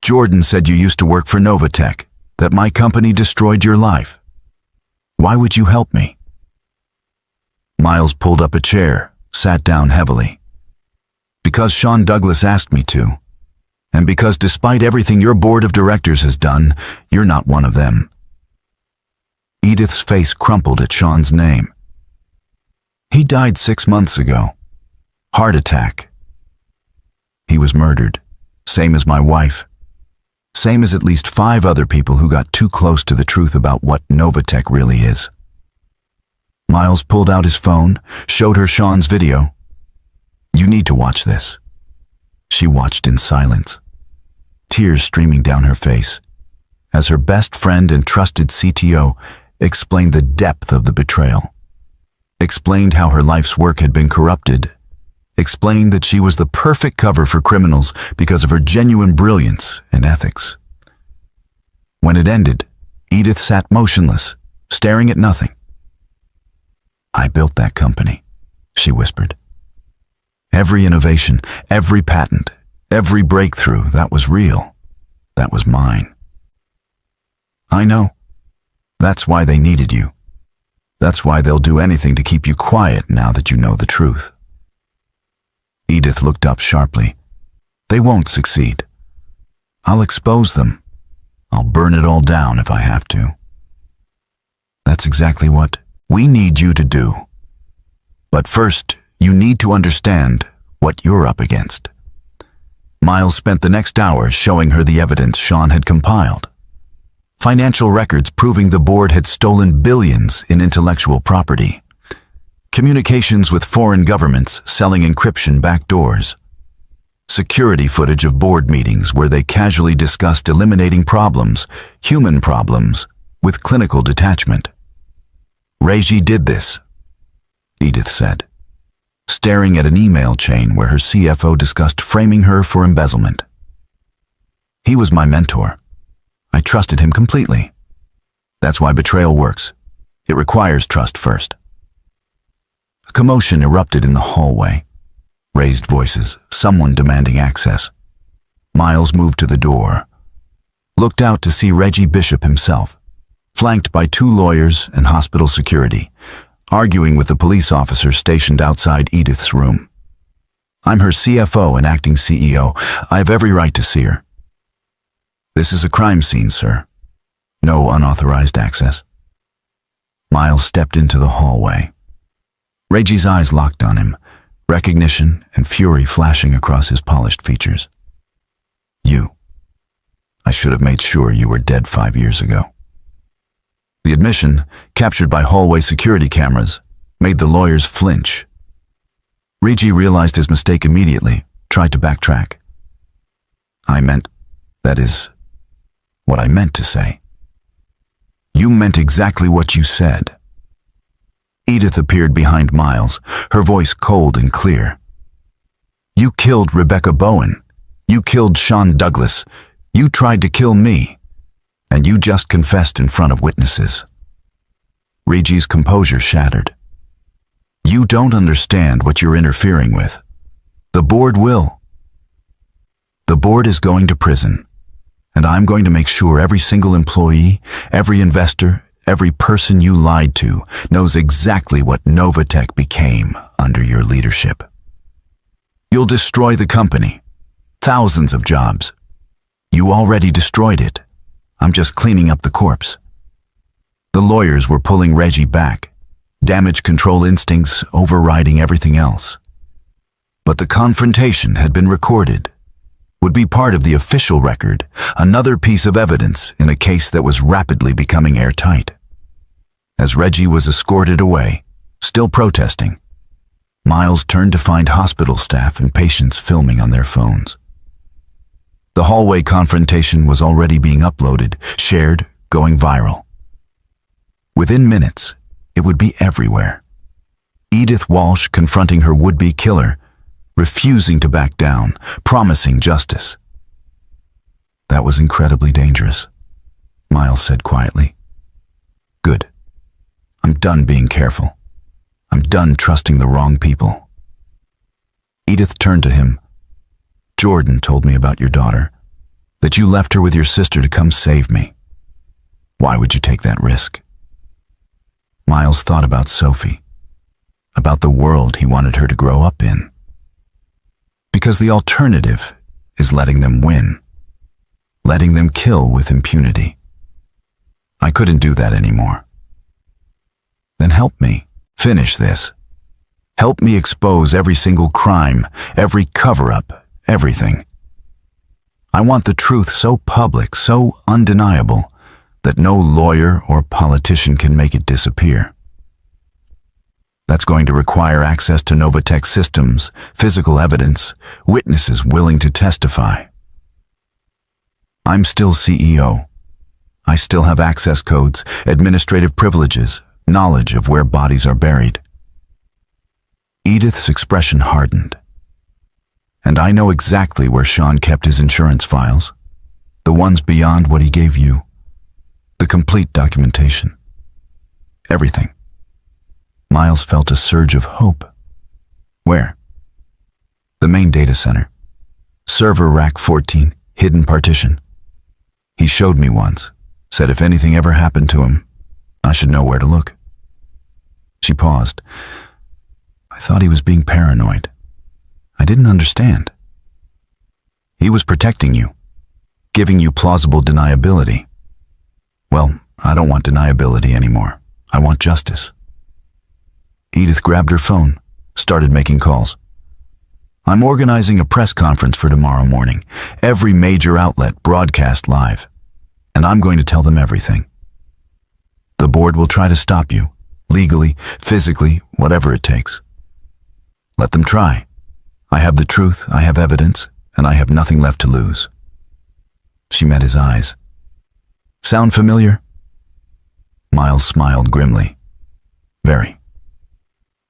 "Jordan said you used to work for Novatech, that my company destroyed your life. Why would you help me?" Miles pulled up a chair, sat down heavily. "Because Sean Douglas asked me to. And because despite everything your board of directors has done, you're not one of them." Edith's face crumpled at Sean's name. "He died 6 months ago. Heart attack. He was murdered, same as my wife. Same as at least 5 other people who got too close to the truth about what Novatech really is." Miles pulled out his phone, showed her Sean's video. "You need to watch this." She watched in silence, tears streaming down her face, as her best friend and trusted CTO explained the depth of the betrayal, explained how her life's work had been corrupted, explained that she was the perfect cover for criminals because of her genuine brilliance and ethics. When it ended, Edith sat motionless, staring at nothing. "I built that company," she whispered. "Every innovation, every patent, every breakthrough, that was real. That was mine." "I know. That's why they needed you. That's why they'll do anything to keep you quiet now that you know the truth." Edith looked up sharply. "They won't succeed. I'll expose them. I'll burn it all down if I have to." "That's exactly what we need you to do. But first, you need to understand what you're up against." Miles spent the next hour showing her the evidence Sean had compiled. Financial records proving the board had stolen billions in intellectual property. Communications with foreign governments selling encryption backdoors. Security footage of board meetings where they casually discussed eliminating problems, human problems, with clinical detachment. "Reggie did this," Edith said, staring at an email chain where her CFO discussed framing her for embezzlement. "He was my mentor. I trusted him completely. That's why betrayal works. It requires trust first." A commotion erupted in the hallway. Raised voices, someone demanding access. Miles moved to the door, looked out to see Reggie Bishop himself, flanked by 2 lawyers and hospital security, arguing with the police officer stationed outside Edith's room. "I'm her CFO and acting CEO. I have every right to see her." "This is a crime scene, sir. No unauthorized access." Miles stepped into the hallway. Reggie's eyes locked on him, recognition and fury flashing across his polished features. I should have made sure you were dead 5 years ago." The admission, captured by hallway security cameras, made the lawyers flinch. Reggie realized his mistake immediately, tried to backtrack. That is, what I meant to say." "You meant exactly what you said." Edith appeared behind Miles, her voice cold and clear. "You killed Rebecca Bowen. You killed Sean Douglas. You tried to kill me. And you just confessed in front of witnesses." Reggie's composure shattered. "You don't understand what you're interfering with. The board will. The board is going to prison, and I'm going to make sure every single employee, every investor, every person you lied to knows exactly what Novatech became under your leadership. You'll destroy the company. Thousands of jobs. You already destroyed it. I'm just cleaning up the corpse." The lawyers were pulling Reggie back, damage control instincts overriding everything else. But the confrontation had been recorded, would be part of the official record, another piece of evidence in a case that was rapidly becoming airtight. As Reggie was escorted away, still protesting, Miles turned to find hospital staff and patients filming on their phones. The hallway confrontation was already being uploaded, shared, going viral. Within minutes, it would be everywhere. Edith Walsh confronting her would-be killer, refusing to back down, promising justice. "That was incredibly dangerous," Miles said quietly. "Good. I'm done being careful. I'm done trusting the wrong people. Edith turned to him. Jordan told me about your daughter, that you left her with your sister to come save me. Why would you take that risk? Miles thought about Sophie, about the world he wanted her to grow up in. Because the alternative is letting them win, letting them kill with impunity. I couldn't do that anymore. Then help me finish this. Help me expose every single crime, every cover-up, everything. I want the truth so public, so undeniable, that no lawyer or politician can make it disappear. That's going to require access to Novatech systems, physical evidence, witnesses willing to testify. I'm still CEO. I still have access codes, administrative privileges, knowledge of where bodies are buried. Edith's expression hardened. And I know exactly where Sean kept his insurance files, the ones beyond what he gave you, the complete documentation, everything. Miles felt a surge of hope. Where? The main data center. Server rack 14, hidden partition. He showed me once, said if anything ever happened to him, I should know where to look. She paused. I thought he was being paranoid. I didn't understand. He was protecting you, giving you plausible deniability. Well, I don't want deniability anymore. I want justice. Edith grabbed her phone, started making calls. I'm organizing a press conference for tomorrow morning. Every major outlet broadcast live. And I'm going to tell them everything. The board will try to stop you, legally, physically, whatever it takes. Let them try. I have the truth, I have evidence, and I have nothing left to lose. She met his eyes. Sound familiar? Miles smiled grimly. Very.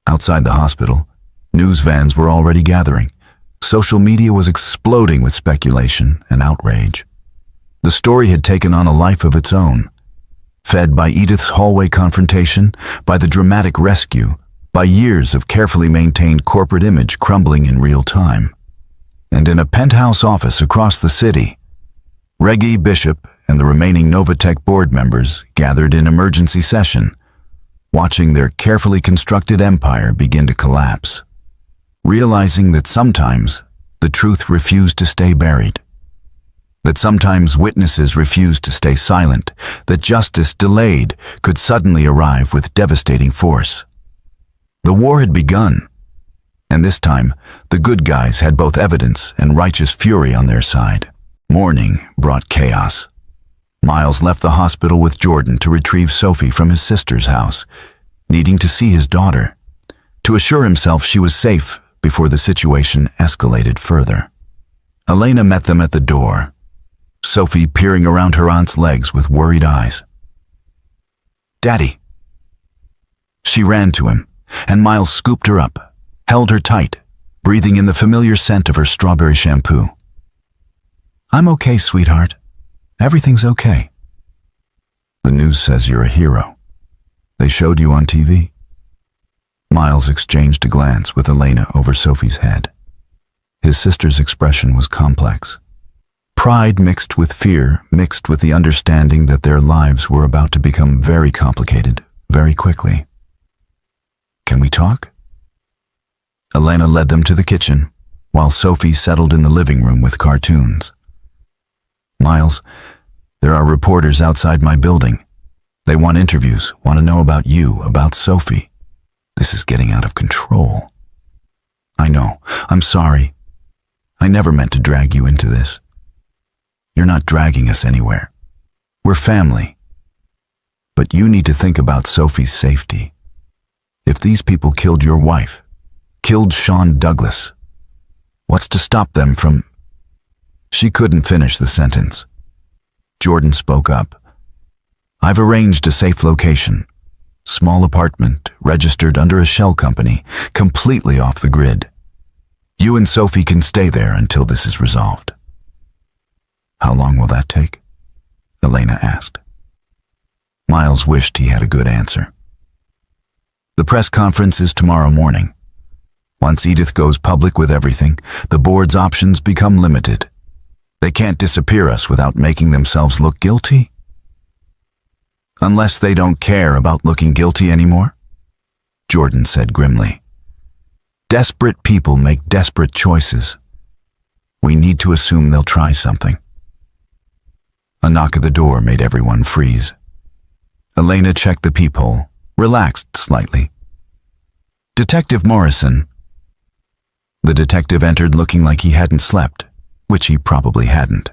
Outside the hospital, news vans were already gathering. Social media was exploding with speculation and outrage. The story had taken on a life of its own, fed by Edith's hallway confrontation, by the dramatic rescue, by years of carefully maintained corporate image crumbling in real time. And in a penthouse office across the city, Reggie Bishop and the remaining Novatech board members gathered in emergency session, watching their carefully constructed empire begin to collapse, realizing that sometimes the truth refused to stay buried, that sometimes witnesses refused to stay silent, that justice delayed could suddenly arrive with devastating force. The war had begun, and this time the good guys had both evidence and righteous fury on their side. Morning brought chaos. Miles left the hospital with Jordan to retrieve Sophie from his sister's house, needing to see his daughter, to assure himself she was safe before the situation escalated further. Elena met them at the door, Sophie peering around her aunt's legs with worried eyes. Daddy. She ran to him, and Miles scooped her up, held her tight, breathing in the familiar scent of her strawberry shampoo. I'm okay, sweetheart. Everything's okay. The news says you're a hero. They showed you on TV. Miles exchanged a glance with Elena over Sophie's head. His sister's expression was complex. Pride mixed with fear, mixed with the understanding that their lives were about to become very complicated, very quickly. Can we talk? Elena led them to the kitchen, while Sophie settled in the living room with cartoons. Miles, there are reporters outside my building. They want interviews, want to know about you, about Sophie. This is getting out of control. I know. I'm sorry. I never meant to drag you into this. You're not dragging us anywhere. We're family. But you need to think about Sophie's safety. If these people killed your wife, killed Sean Douglas, what's to stop them from... She couldn't finish the sentence. Jordan spoke up. I've arranged a safe location. Small apartment, registered under a shell company, completely off the grid. You and Sophie can stay there until this is resolved. How long will that take? Elena asked. Miles wished he had a good answer. The press conference is tomorrow morning. Once Edith goes public with everything, the board's options become limited. They can't disappear us without making themselves look guilty. Unless they don't care about looking guilty anymore, Jordan said grimly. Desperate people make desperate choices. We need to assume they'll try something. A knock at the door made everyone freeze. Elena checked the peephole, relaxed slightly. Detective Morrison. The detective entered looking like he hadn't slept, which he probably hadn't.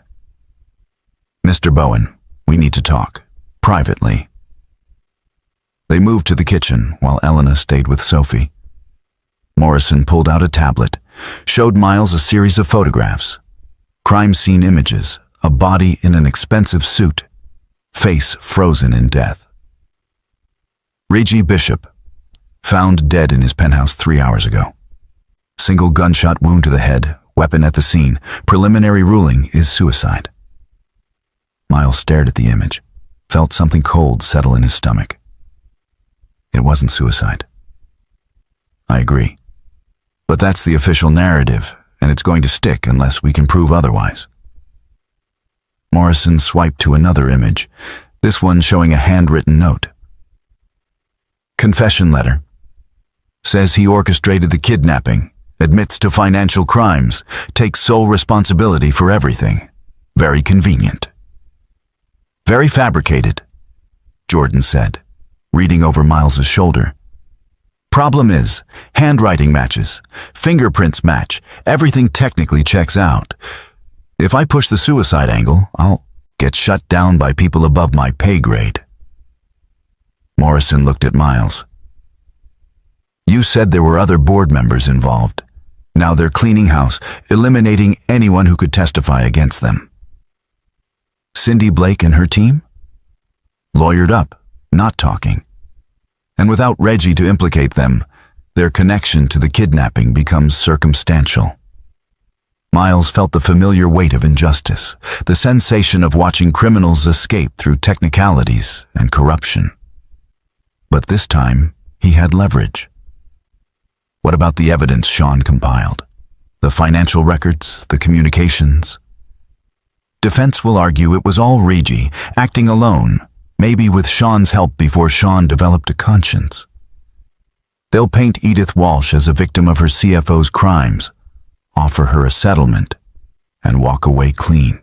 Mr. Bowen, we need to talk, privately. They moved to the kitchen while Elena stayed with Sophie. Morrison pulled out a tablet, showed Miles a series of photographs. Crime scene images, a body in an expensive suit, face frozen in death. Reggie Bishop, found dead in his penthouse 3 hours ago. Single gunshot wound to the head, weapon at the scene. Preliminary ruling is suicide. Miles stared at the image, felt something cold settle in his stomach. It wasn't suicide. I agree. But that's the official narrative, and it's going to stick unless we can prove otherwise. Morrison swiped to another image, this one showing a handwritten note. Confession letter. Says he orchestrated the kidnapping, admits to financial crimes, takes sole responsibility for everything. Very convenient. Very fabricated, Jordan said, reading over Miles's shoulder. Problem is, handwriting matches, fingerprints match, everything technically checks out. If I push the suicide angle, I'll get shut down by people above my pay grade. Morrison looked at Miles. You said there were other board members involved. Now they're cleaning house, eliminating anyone who could testify against them. Cindy Blake and her team? Lawyered up, not talking. And without Reggie to implicate them, their connection to the kidnapping becomes circumstantial. Miles felt the familiar weight of injustice, the sensation of watching criminals escape through technicalities and corruption. But this time, he had leverage. What about the evidence Sean compiled? The financial records, the communications? Defense will argue it was all Reggie, acting alone, maybe with Sean's help before Sean developed a conscience. They'll paint Edith Walsh as a victim of her CFO's crimes, offer her a settlement, and walk away clean.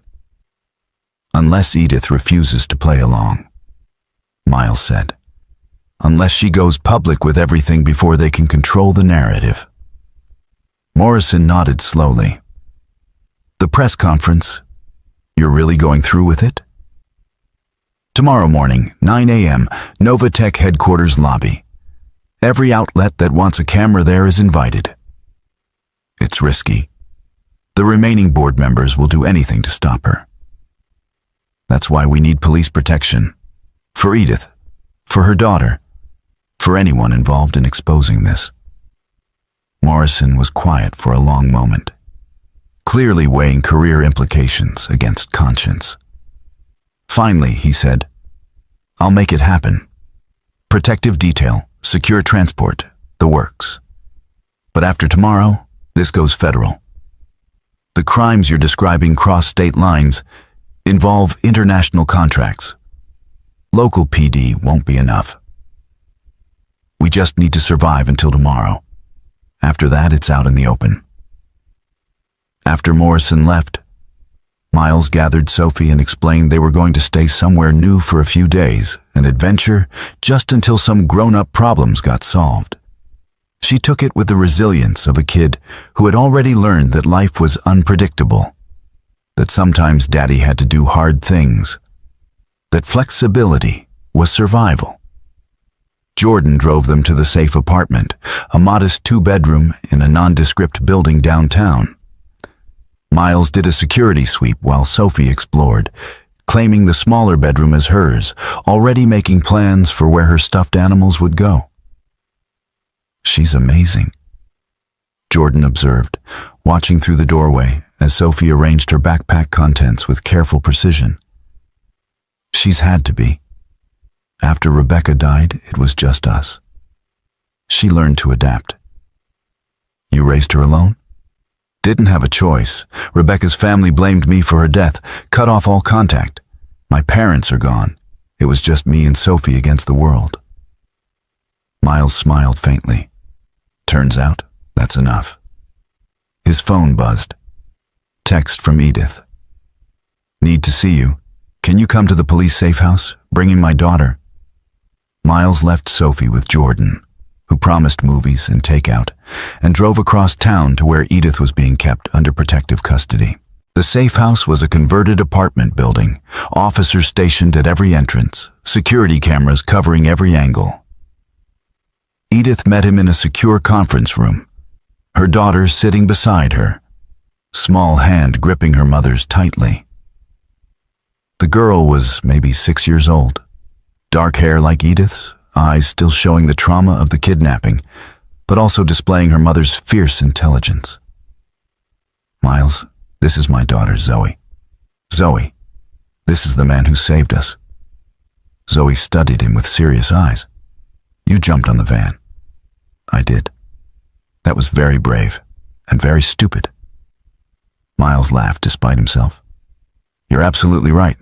Unless Edith refuses to play along, Miles said. Unless she goes public with everything before they can control the narrative. Morrison nodded slowly. The press conference, you're really going through with it? Tomorrow morning, 9 a.m., Novatech headquarters lobby. Every outlet that wants a camera there is invited. It's risky. The remaining board members will do anything to stop her. That's why we need police protection. For Edith, for her daughter, for anyone involved in exposing this. Morrison was quiet for a long moment, clearly weighing career implications against conscience. Finally, he said, I'll make it happen. Protective detail, secure transport, the works. But after tomorrow, this goes federal. The crimes you're describing cross state lines, involve international contracts. Local PD won't be enough. We just need to survive until tomorrow. After that, it's out in the open. After Morrison left, Miles gathered Sophie and explained they were going to stay somewhere new for a few days, an adventure, just until some grown-up problems got solved. She took it with the resilience of a kid who had already learned that life was unpredictable, that sometimes Daddy had to do hard things, that flexibility was survival. Jordan drove them to the safe apartment, a modest 2-bedroom in a nondescript building downtown. Miles did a security sweep while Sophie explored, claiming the smaller bedroom as hers, already making plans for where her stuffed animals would go. She's amazing, Jordan observed, watching through the doorway as Sophie arranged her backpack contents with careful precision. She's had to be. After Rebecca died, it was just us. She learned to adapt. You raised her alone? Didn't have a choice. Rebecca's family blamed me for her death, cut off all contact. My parents are gone. It was just me and Sophie against the world. Miles smiled faintly. Turns out, that's enough. His phone buzzed. Text from Edith. Need to see you. Can you come to the police safe house? Bringing my daughter. Miles left Sophie with Jordan, who promised movies and takeout, and drove across town to where Edith was being kept under protective custody. The safe house was a converted apartment building, officers stationed at every entrance, security cameras covering every angle. Edith met him in a secure conference room, her daughter sitting beside her, small hand gripping her mother's tightly. The girl was maybe 6 years old, dark hair like Edith's, eyes still showing the trauma of the kidnapping, but also displaying her mother's fierce intelligence. Miles, this is my daughter, Zoe. Zoe, this is the man who saved us. Zoe studied him with serious eyes. You jumped on the van. I did. That was very brave and very stupid. Miles laughed despite himself. You're absolutely right.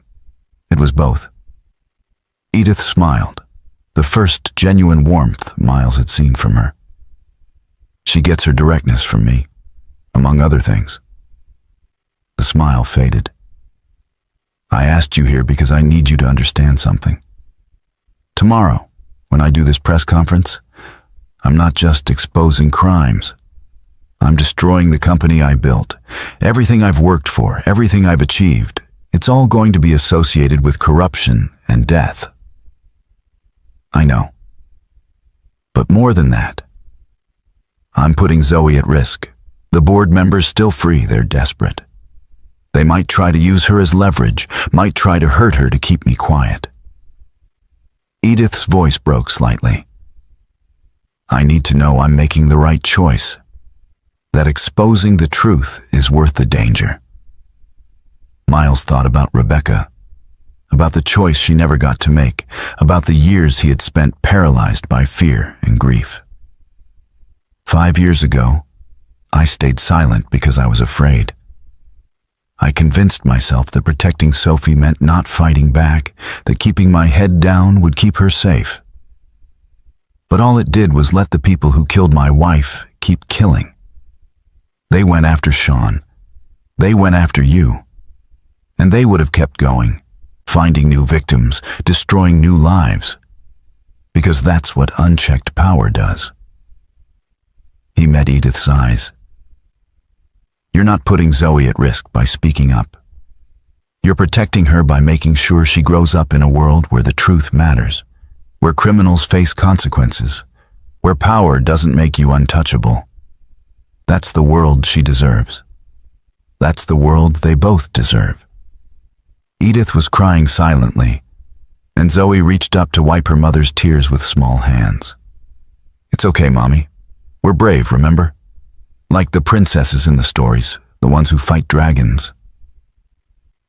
It was both. Edith smiled, the first genuine warmth Miles had seen from her. She gets her directness from me, among other things. The smile faded. I asked you here because I need you to understand something. Tomorrow, when I do this press conference, I'm not just exposing crimes. I'm destroying the company I built. Everything I've worked for, everything I've achieved, it's all going to be associated with corruption and death. I know. But more than that, I'm putting Zoe at risk. The board members still free, they're desperate. They might try to use her as leverage, might try to hurt her to keep me quiet. Edith's voice broke slightly. I need to know I'm making the right choice, that exposing the truth is worth the danger. Miles thought about Rebecca, about the choice she never got to make, about the years he had spent paralyzed by fear and grief. 5 years ago, I stayed silent because I was afraid. I convinced myself that protecting Sophie meant not fighting back, that keeping my head down would keep her safe. But all it did was let the people who killed my wife keep killing. They went after Sean. They went after you. And they would have kept going, finding new victims, destroying new lives. Because that's what unchecked power does. He met Edith's eyes. You're not putting Zoe at risk by speaking up. You're protecting her by making sure she grows up in a world where the truth matters, where criminals face consequences, where power doesn't make you untouchable. That's the world she deserves. That's the world they both deserve. Edith was crying silently, and Zoe reached up to wipe her mother's tears with small hands. It's okay, Mommy. We're brave, remember? Like the princesses in the stories, the ones who fight dragons.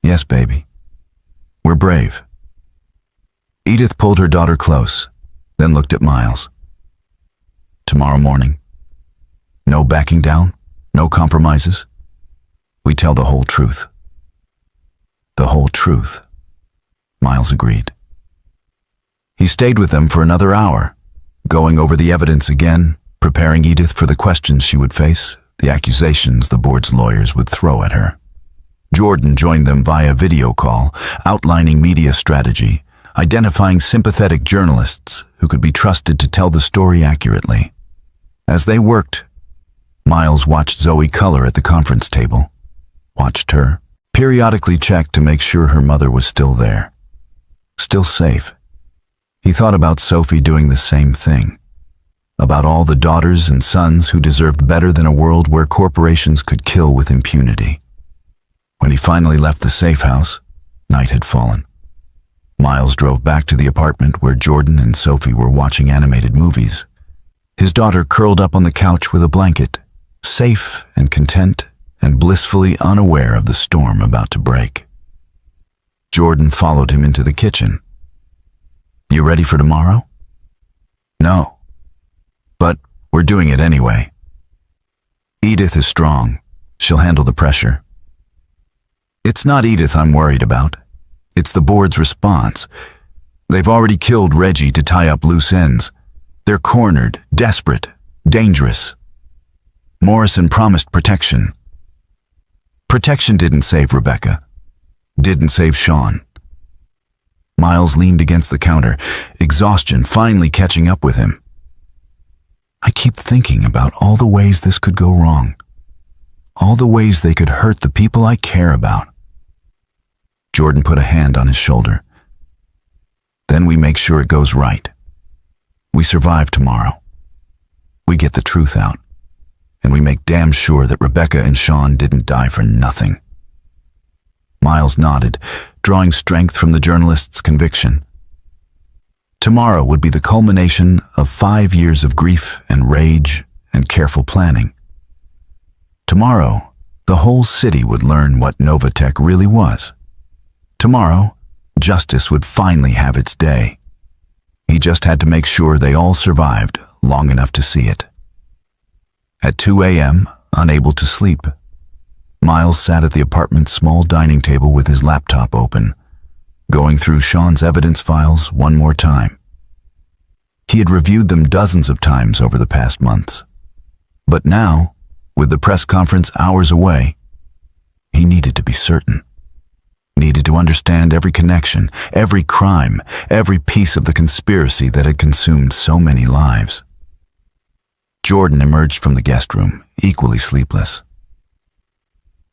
Yes, baby. We're brave. Edith pulled her daughter close, then looked at Miles. Tomorrow morning. No backing down, no compromises. We tell the whole truth. The whole truth, Miles agreed. He stayed with them for another hour, going over the evidence again, preparing Edith for the questions she would face, the accusations the board's lawyers would throw at her. Jordan joined them via video call, outlining media strategy, identifying sympathetic journalists who could be trusted to tell the story accurately. As they worked, Miles watched Zoe color at the conference table, watched her, periodically checked to make sure her mother was still there, still safe. He thought about Sophie doing the same thing, about all the daughters and sons who deserved better than a world where corporations could kill with impunity. When he finally left the safe house, night had fallen. Miles drove back to the apartment where Jordan and Sophie were watching animated movies. His daughter curled up on the couch with a blanket, safe and content and blissfully unaware of the storm about to break. Jordan followed him into the kitchen. You ready for tomorrow? No. But we're doing it anyway. Edith is strong. She'll handle the pressure. It's not Edith I'm worried about. It's the board's response. They've already killed Reggie to tie up loose ends. They're cornered, desperate, dangerous. Morrison promised protection. Protection didn't save Rebecca. Didn't save Sean. Miles leaned against the counter, exhaustion finally catching up with him. I keep thinking about all the ways this could go wrong. All the ways they could hurt the people I care about. Jordan put a hand on his shoulder. Then we make sure it goes right. We survive tomorrow. We get the truth out. And we make damn sure that Rebecca and Sean didn't die for nothing. Miles nodded, drawing strength from the journalist's conviction. Tomorrow would be the culmination of 5 years of grief and rage and careful planning. Tomorrow, the whole city would learn what Novatech really was. Tomorrow, justice would finally have its day. He just had to make sure they all survived long enough to see it. At 2 a.m., unable to sleep, Miles sat at the apartment's small dining table with his laptop open, going through Sean's evidence files one more time. He had reviewed them dozens of times over the past months. But now, with the press conference hours away, he needed to be certain. Needed to understand every connection, every crime, every piece of the conspiracy that had consumed so many lives. Jordan emerged from the guest room, equally sleepless.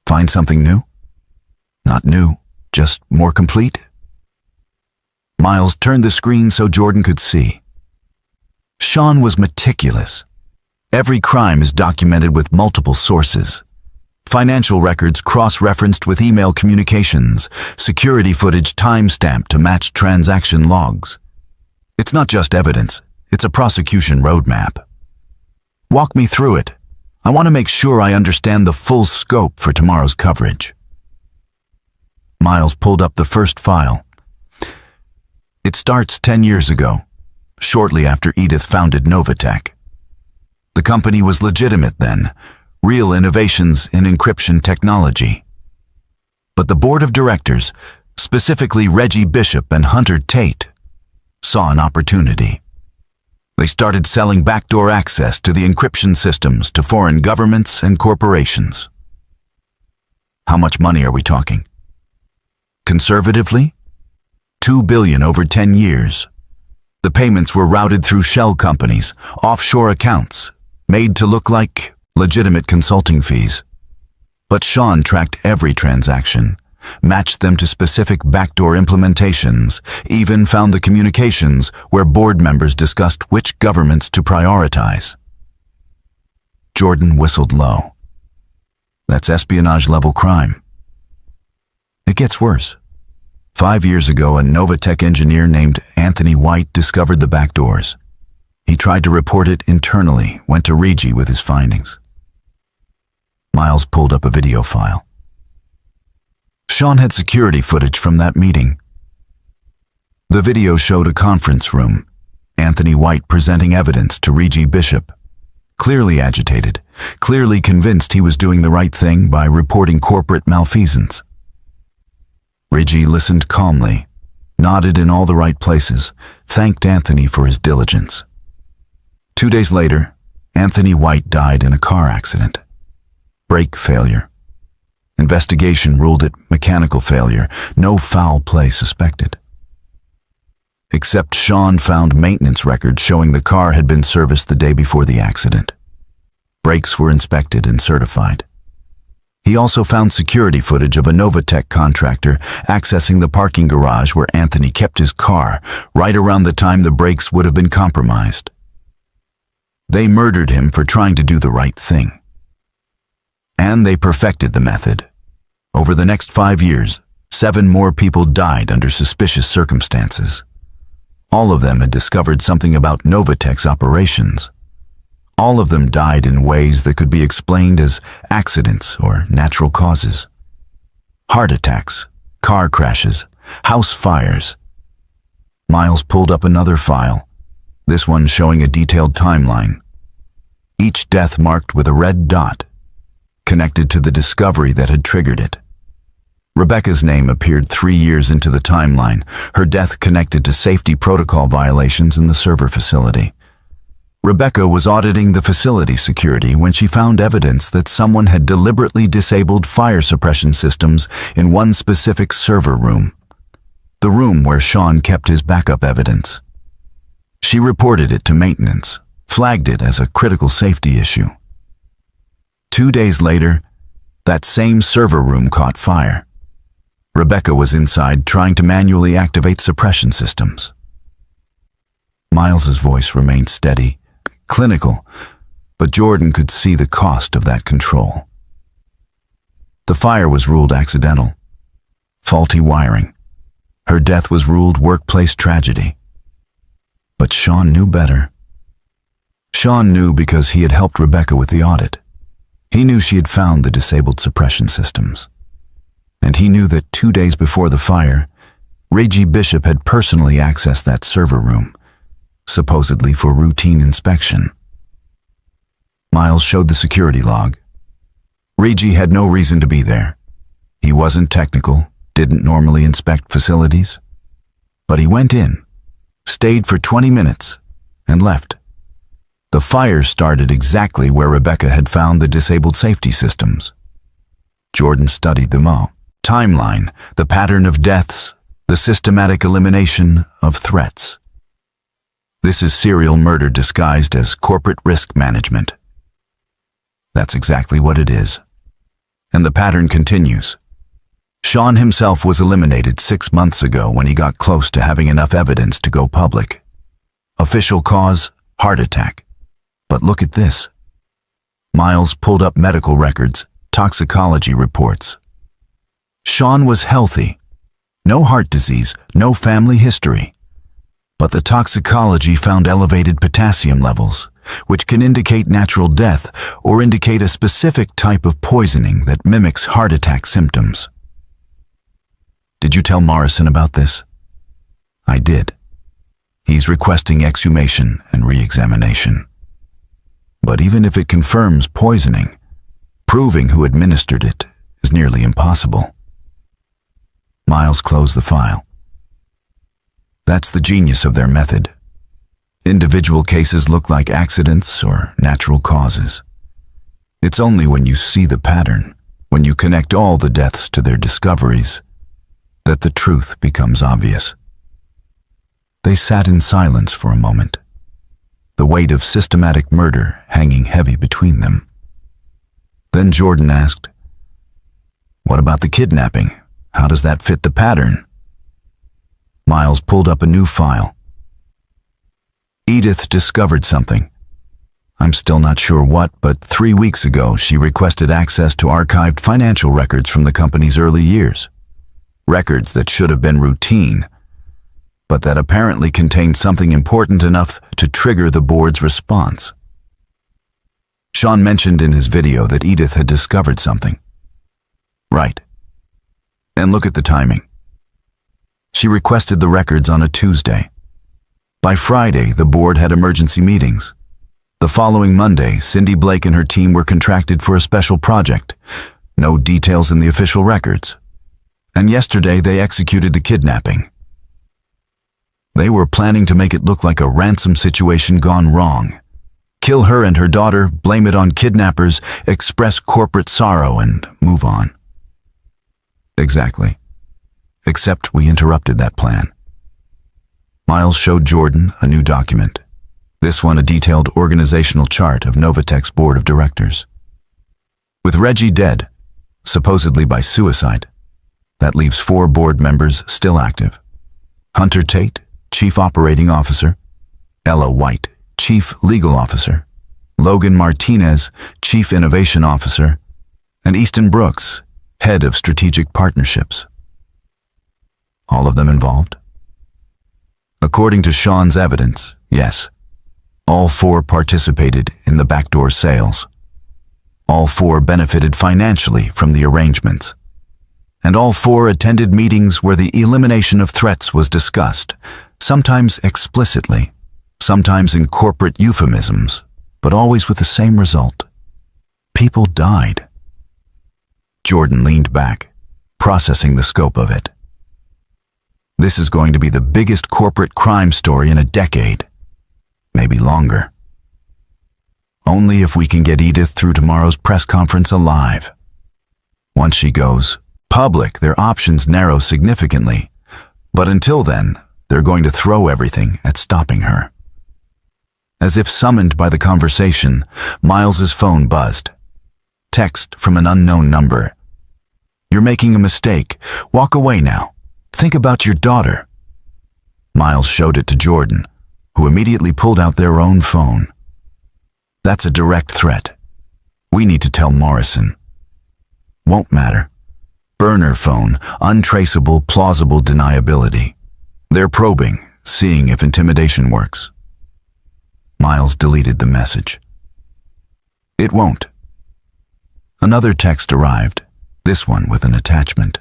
Find something new? Not new, just more complete? Miles turned the screen so Jordan could see. Sean was meticulous. Every crime is documented with multiple sources. Financial records cross-referenced with email communications, security footage time-stamped to match transaction logs. It's not just evidence, it's a prosecution roadmap. Walk me through it. I want to make sure I understand the full scope for tomorrow's coverage. Miles pulled up the first file. It starts 10 years ago, shortly after Edith founded Novatech. The company was legitimate then, real innovations in encryption technology. But the board of directors, specifically Reggie Bishop and Hunter Tate, saw an opportunity. They started selling backdoor access to the encryption systems to foreign governments and corporations. How much money are we talking? Conservatively, $2 billion over 10 years. The payments were routed through shell companies, offshore accounts, made to look like legitimate consulting fees. But Sean tracked every transaction, matched them to specific backdoor implementations, even found the communications where board members discussed which governments to prioritize. Jordan whistled low. That's espionage-level crime. It gets worse. 5 years ago, a Novatech engineer named Anthony White discovered the backdoors. He tried to report it internally, went to Reggie with his findings. Miles pulled up a video file. Sean had security footage from that meeting. The video showed a conference room, Anthony White presenting evidence to Reggie Bishop, clearly agitated, clearly convinced he was doing the right thing by reporting corporate malfeasance. Reggie listened calmly, nodded in all the right places, thanked Anthony for his diligence. 2 days later, Anthony White died in a car accident. Brake failure. Investigation ruled it mechanical failure, no foul play suspected. Except Sean found maintenance records showing the car had been serviced the day before the accident. Brakes were inspected and certified. He also found security footage of a Novatech contractor accessing the parking garage where Anthony kept his car right around the time the brakes would have been compromised. They murdered him for trying to do the right thing. And they perfected the method. Over the next 5 years, 7 more people died under suspicious circumstances. All of them had discovered something about Novatech's operations. All of them died in ways that could be explained as accidents or natural causes. Heart attacks, car crashes, house fires. Miles pulled up another file, this one showing a detailed timeline, each death marked with a red dot, connected to the discovery that had triggered it. Rebecca's name appeared 3 years into the timeline, her death connected to safety protocol violations in the server facility. Rebecca was auditing the facility security when she found evidence that someone had deliberately disabled fire suppression systems in one specific server room, the room where Sean kept his backup evidence. She reported it to maintenance, flagged it as a critical safety issue. 2 days later, that same server room caught fire. Rebecca was inside trying to manually activate suppression systems. Miles's voice remained steady, clinical, but Jordan could see the cost of that control. The fire was ruled accidental, faulty wiring. Her death was ruled workplace tragedy. But Sean knew better. Sean knew because he had helped Rebecca with the audit. He knew she had found the disabled suppression systems. And he knew that 2 days before the fire, Reggie Bishop had personally accessed that server room, supposedly for routine inspection. Miles showed the security log. Reggie had no reason to be there. He wasn't technical, didn't normally inspect facilities. But he went in, stayed for 20 minutes, and left. The fire started exactly where Rebecca had found the disabled safety systems. Jordan studied them all. Timeline, the pattern of deaths, the systematic elimination of threats. This is serial murder disguised as corporate risk management. That's exactly what it is. And the pattern continues. Sean himself was eliminated 6 months ago when he got close to having enough evidence to go public. Official cause, heart attack. But look at this. Miles pulled up medical records, toxicology reports. Sean was healthy. No heart disease, no family history. But the toxicology found elevated potassium levels, which can indicate natural death or indicate a specific type of poisoning that mimics heart attack symptoms. Did you tell Morrison about this? I did. He's requesting exhumation and re-examination. But even if it confirms poisoning, proving who administered it is nearly impossible. Miles closed the file. That's the genius of their method. Individual cases look like accidents or natural causes. It's only when you see the pattern, when you connect all the deaths to their discoveries, that the truth becomes obvious. They sat in silence for a moment, the weight of systematic murder hanging heavy between them. Then Jordan asked, "What about the kidnapping? How does that fit the pattern?" Miles pulled up a new file. Edith discovered something. I'm still not sure what, but 3 weeks ago she requested access to archived financial records from the company's early years. Records that should have been routine, but that apparently contained something important enough to trigger the board's response. Sean mentioned in his video that Edith had discovered something. Right. And look at the timing. She requested the records on a Tuesday. By Friday, the board had emergency meetings. The following Monday, Cindy Blake and her team were contracted for a special project. No details in the official records. And yesterday, they executed the kidnapping. They were planning to make it look like a ransom situation gone wrong. Kill her and her daughter, blame it on kidnappers, express corporate sorrow, and move on. Exactly. Except we interrupted that plan. Miles showed Jordan a new document. This one a detailed organizational chart of Novatech's board of directors. With Reggie dead, supposedly by suicide, that leaves 4 board members still active. Hunter Tate, Chief Operating Officer; Ella White, Chief Legal Officer; Logan Martinez, Chief Innovation Officer; and Easton Brooks, Head of Strategic Partnerships. All of them involved? According to Sean's evidence, yes. All 4 participated in the backdoor sales. All 4 benefited financially from the arrangements. And all 4 attended meetings where the elimination of threats was discussed, sometimes explicitly, sometimes in corporate euphemisms, but always with the same result. People died. Jordan leaned back, processing the scope of it. This is going to be the biggest corporate crime story in a decade, maybe longer. Only if we can get Edith through tomorrow's press conference alive. Once she goes public, their options narrow significantly, but until then, they're going to throw everything at stopping her. As if summoned by the conversation, Miles's phone buzzed. Text from an unknown number. "You're making a mistake. Walk away now. Think about your daughter." Miles showed it to Jordan, who immediately pulled out their own phone. "That's a direct threat. We need to tell Morrison." "Won't matter. Burner phone, untraceable, plausible deniability. They're probing, seeing if intimidation works." Miles deleted the message. "It won't." Another text arrived, this one with an attachment.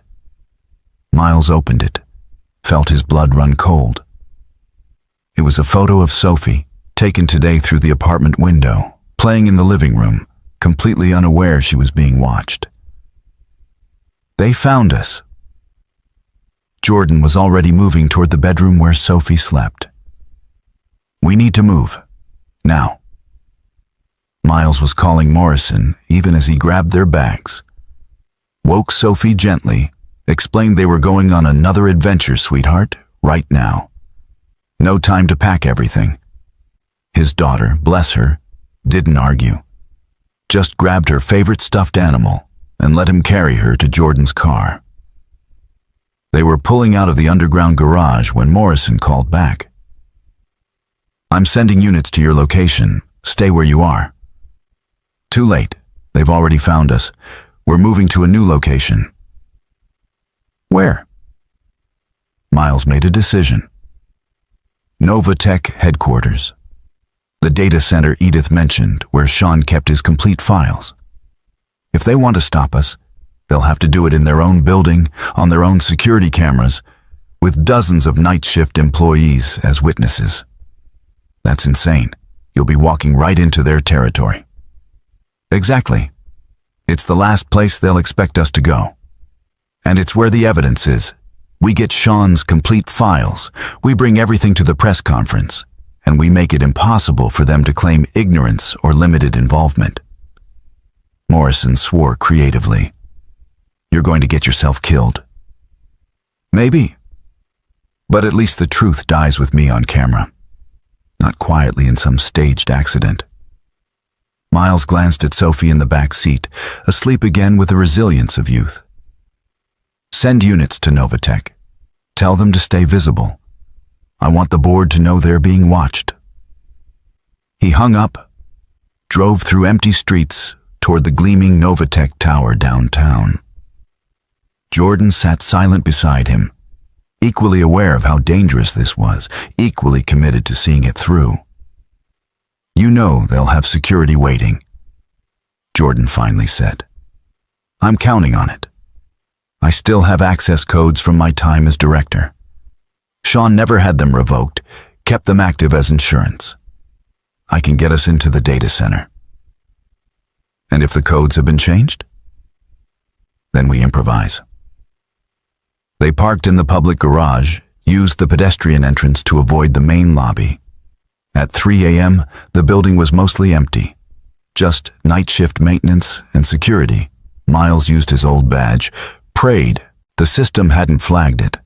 Miles opened it, felt his blood run cold. It was a photo of Sophie, taken today through the apartment window, playing in the living room, completely unaware she was being watched. "They found us." Jordan was already moving toward the bedroom where Sophie slept. "We need to move. Now." Miles was calling Morrison even as he grabbed their bags. Woke Sophie gently, explained they were going on another adventure, sweetheart, right now. No time to pack everything. His daughter, bless her, didn't argue. Just grabbed her favorite stuffed animal and let him carry her to Jordan's car. They were pulling out of the underground garage when Morrison called back. "I'm sending units to your location. Stay where you are." "Too late. They've already found us. We're moving to a new location." "Where?" Miles made a decision. Novatech headquarters. The data center Edith mentioned, where Sean kept his complete files. If they want to stop us, they'll have to do it in their own building, on their own security cameras, with dozens of night shift employees as witnesses. That's insane. You'll be walking right into their territory. Exactly. It's the last place they'll expect us to go. And it's where the evidence is. We get Sean's complete files, we bring everything to the press conference, and we make it impossible for them to claim ignorance or limited involvement. Morrison swore creatively. "You're going to get yourself killed." "Maybe. But at least the truth dies with me on camera. Not quietly in some staged accident." Miles glanced at Sophie in the back seat, asleep again with the resilience of youth. "Send units to Novatech. Tell them to stay visible. I want the board to know they're being watched." He hung up, drove through empty streets toward the gleaming Novatech tower downtown. Jordan sat silent beside him, equally aware of how dangerous this was, equally committed to seeing it through. "You know they'll have security waiting," Jordan finally said. "I'm counting on it. I still have access codes from my time as director. Sean never had them revoked, kept them active as insurance. I can get us into the data center. And if the codes have been changed, then we improvise." They parked in the public garage, used the pedestrian entrance to avoid the main lobby. At 3 a.m., the building was mostly empty. Just night shift maintenance and security. Miles used his old badge, prayed the system hadn't flagged it.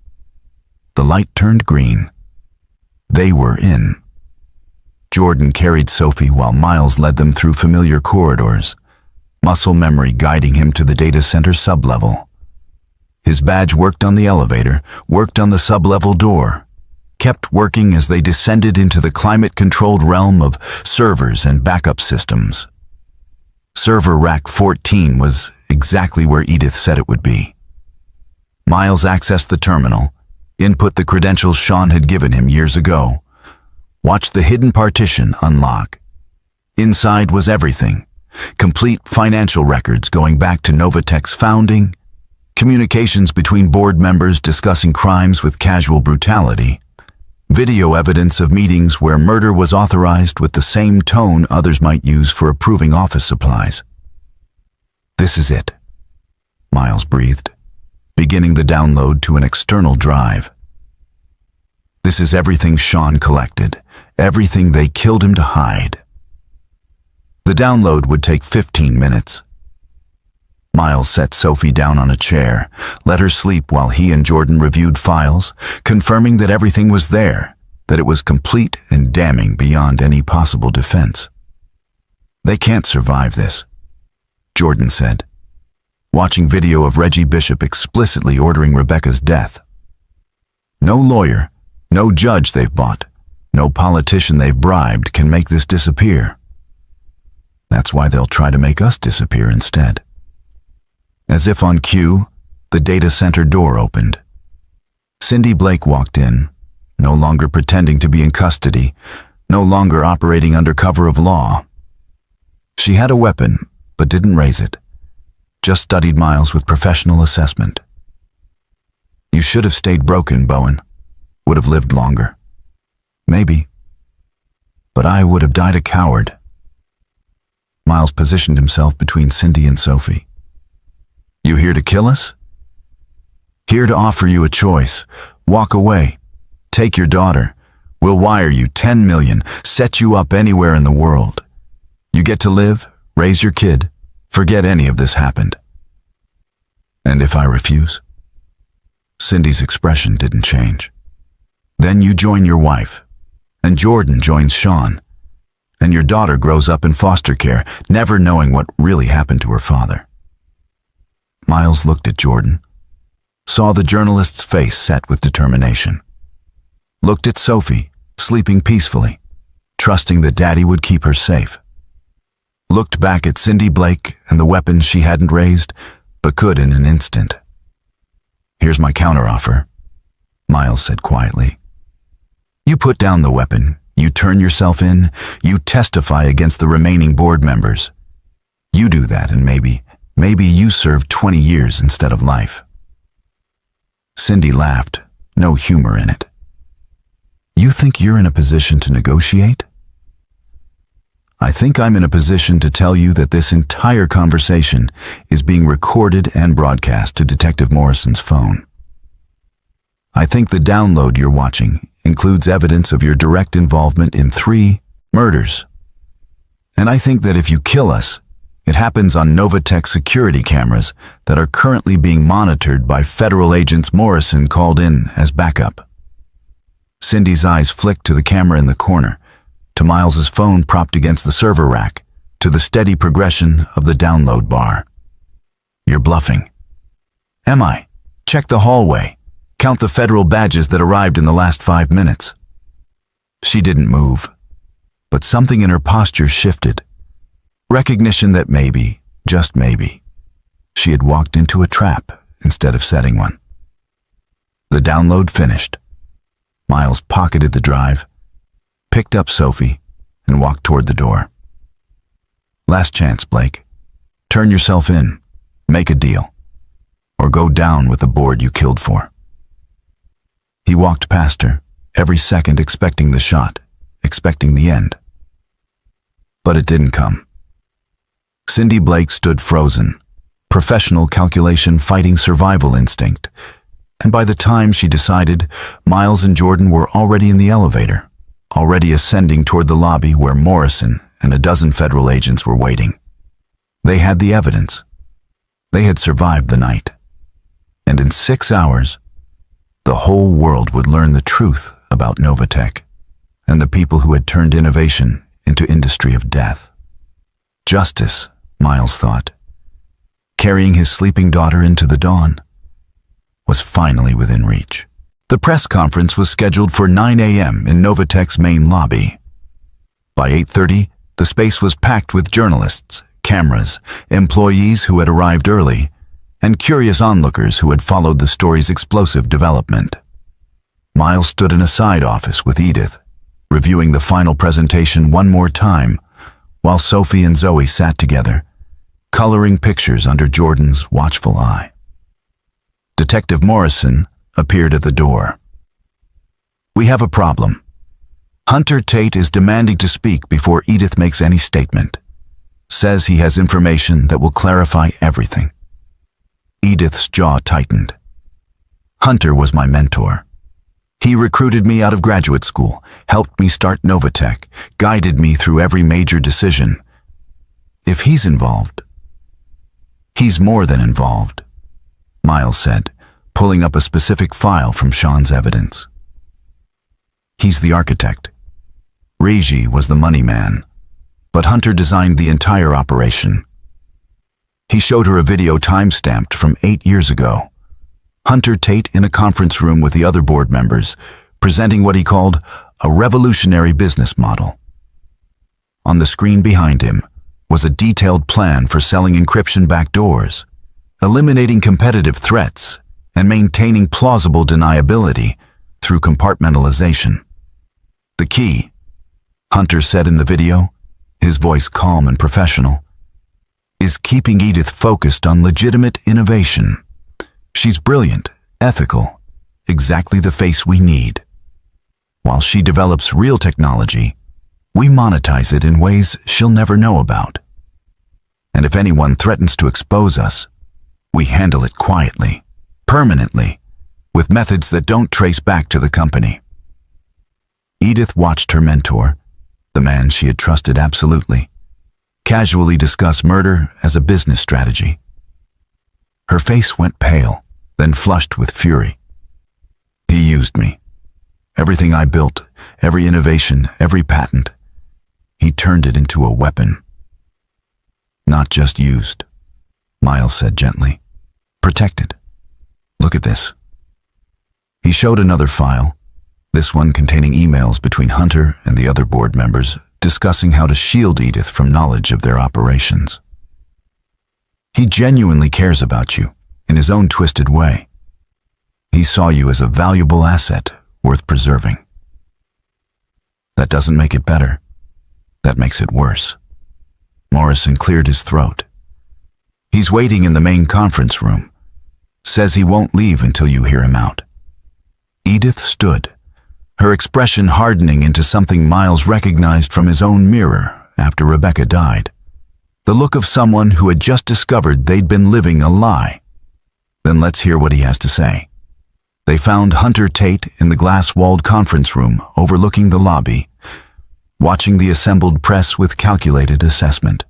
The light turned green. They were in. Jordan carried Sophie while Miles led them through familiar corridors, muscle memory guiding him to the data center sublevel. His badge worked on the elevator, worked on the sublevel door, kept working as they descended into the climate-controlled realm of servers and backup systems. Server rack 14 was exactly where Edith said it would be. Miles accessed the terminal, input the credentials Sean had given him years ago, watched the hidden partition unlock. Inside was everything, complete financial records going back to Novatech's founding, communications between board members discussing crimes with casual brutality, Video evidence of meetings where murder was authorized with the same tone others might use for approving office supplies. This is it, Miles breathed, beginning the download to an external drive. This is everything Sean collected, everything they killed him to hide. The download would take 15 minutes. Miles set Sophie down on a chair, let her sleep while he and Jordan reviewed files, confirming that everything was there, that it was complete and damning beyond any possible defense. They can't survive this, Jordan said, watching video of Reggie Bishop explicitly ordering Rebecca's death. No lawyer, no judge they've bought, no politician they've bribed can make this disappear. That's why they'll try to make us disappear instead. As if on cue, the data center door opened. Cindy Blake walked in, no longer pretending to be in custody, no longer operating under cover of law. She had a weapon, but didn't raise it, just studied Miles with professional assessment. You should have stayed broken, Bowen. Would have lived longer. Maybe. But I would have died a coward. Miles positioned himself between Cindy and Sophie. You here to kill us? Here to offer you a choice. Walk away. Take your daughter. We'll wire you 10 million, set you up anywhere in the world. You get to live, raise your kid, forget any of this happened. And if I refuse? Cindy's expression didn't change. Then you join your wife, and Jordan joins Sean, and your daughter grows up in foster care, never knowing what really happened to her father. Miles looked at Jordan, saw the journalist's face set with determination, looked at Sophie, sleeping peacefully, trusting that Daddy would keep her safe, looked back at Cindy Blake and the weapon she hadn't raised, but could in an instant. Here's my counteroffer, Miles said quietly. You put down the weapon, you turn yourself in, you testify against the remaining board members. You do that and maybe you serve 20 years instead of life. Cindy laughed, no humor in it. You think you're in a position to negotiate? I think I'm in a position to tell you that this entire conversation is being recorded and broadcast to Detective Morrison's phone. I think the download you're watching includes evidence of your direct involvement in 3 murders. And I think that if you kill us, it happens on Novatech security cameras that are currently being monitored by federal agents Morrison called in as backup. Cindy's eyes flicked to the camera in the corner, to Miles's phone propped against the server rack, to the steady progression of the download bar. You're bluffing. Am I? Check the hallway. Count the federal badges that arrived in the last 5 minutes. She didn't move, but something in her posture shifted. Recognition that maybe, just maybe, she had walked into a trap instead of setting one. The download finished. Miles pocketed the drive, picked up Sophie, and walked toward the door. Last chance, Blake. Turn yourself in, make a deal, or go down with the board you killed for. He walked past her, every second expecting the shot, expecting the end. But it didn't come. Cindy Blake stood frozen, professional calculation fighting survival instinct, and by the time she decided, Miles and Jordan were already in the elevator, already ascending toward the lobby where Morrison and a dozen federal agents were waiting. They had the evidence. They had survived the night. And in 6 hours, the whole world would learn the truth about Novatech and the people who had turned innovation into industry of death. Justice, Miles thought, carrying his sleeping daughter into the dawn, was finally within reach. The press conference was scheduled for 9 a.m. in Novatech's main lobby. By 8:30, the space was packed with journalists, cameras, employees who had arrived early, and curious onlookers who had followed the story's explosive development. Miles stood in a side office with Edith, reviewing the final presentation one more time, while Sophie and Zoe sat together, coloring pictures under Jordan's watchful eye. Detective Morrison appeared at the door. We have a problem. Hunter Tate is demanding to speak before Edith makes any statement. Says he has information that will clarify everything. Edith's jaw tightened. Hunter was my mentor. He recruited me out of graduate school, helped me start Novatech, guided me through every major decision. If he's involved, he's more than involved, Miles said, pulling up a specific file from Sean's evidence. He's the architect. Reggie was the money man, but Hunter designed the entire operation. He showed her a video time-stamped from 8 years ago. Hunter Tate in a conference room with the other board members, presenting what he called a revolutionary business model. On the screen behind him was a detailed plan for selling encryption backdoors, eliminating competitive threats, and maintaining plausible deniability through compartmentalization. The key, Hunter said in the video, his voice calm and professional, is keeping Edith focused on legitimate innovation. She's brilliant, ethical, exactly the face we need. While she develops real technology, we monetize it in ways she'll never know about. And if anyone threatens to expose us, we handle it quietly, permanently, with methods that don't trace back to the company. Edith watched her mentor, the man she had trusted absolutely, casually discuss murder as a business strategy. Her face went pale, then flushed with fury. He used me. Everything I built, every innovation, every patent, he turned it into a weapon. Not just used, Miles said gently. Protected. Look at this. He showed another file, this one containing emails between Hunter and the other board members discussing how to shield Edith from knowledge of their operations. He genuinely cares about you, in his own twisted way. He saw you as a valuable asset worth preserving. That doesn't make it better. That makes it worse. Morrison cleared his throat. He's waiting in the main conference room. Says he won't leave until you hear him out. Edith stood, her expression hardening into something Miles recognized from his own mirror after Rebecca died. The look of someone who had just discovered they'd been living a lie. Then let's hear what he has to say. They found Hunter Tate in the glass-walled conference room overlooking the lobby, watching the assembled press with calculated assessment.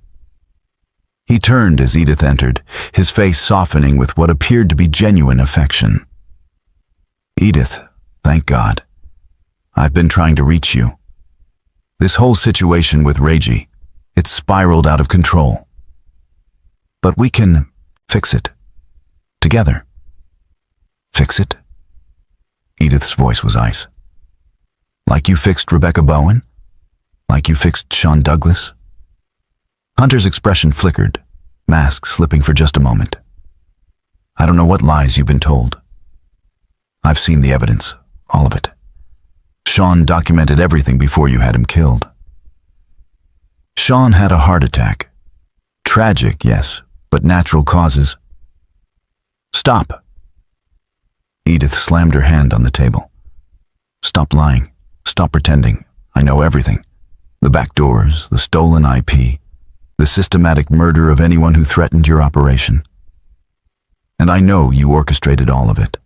He turned as Edith entered, his face softening with what appeared to be genuine affection. Edith, thank God. I've been trying to reach you. This whole situation with Reggie, it's spiraled out of control. But we can fix it. Together. Fix it? Edith's voice was ice. Like you fixed Rebecca Bowen? Like you fixed Sean Douglas? Hunter's expression flickered, mask slipping for just a moment. I don't know what lies you've been told. I've seen the evidence, all of it. Sean documented everything before you had him killed. Sean had a heart attack. Tragic, yes, but natural causes. Stop. Edith slammed her hand on the table. Stop lying. Stop pretending. I know everything. The back doors, the stolen IP, the systematic murder of anyone who threatened your operation. And I know you orchestrated all of it.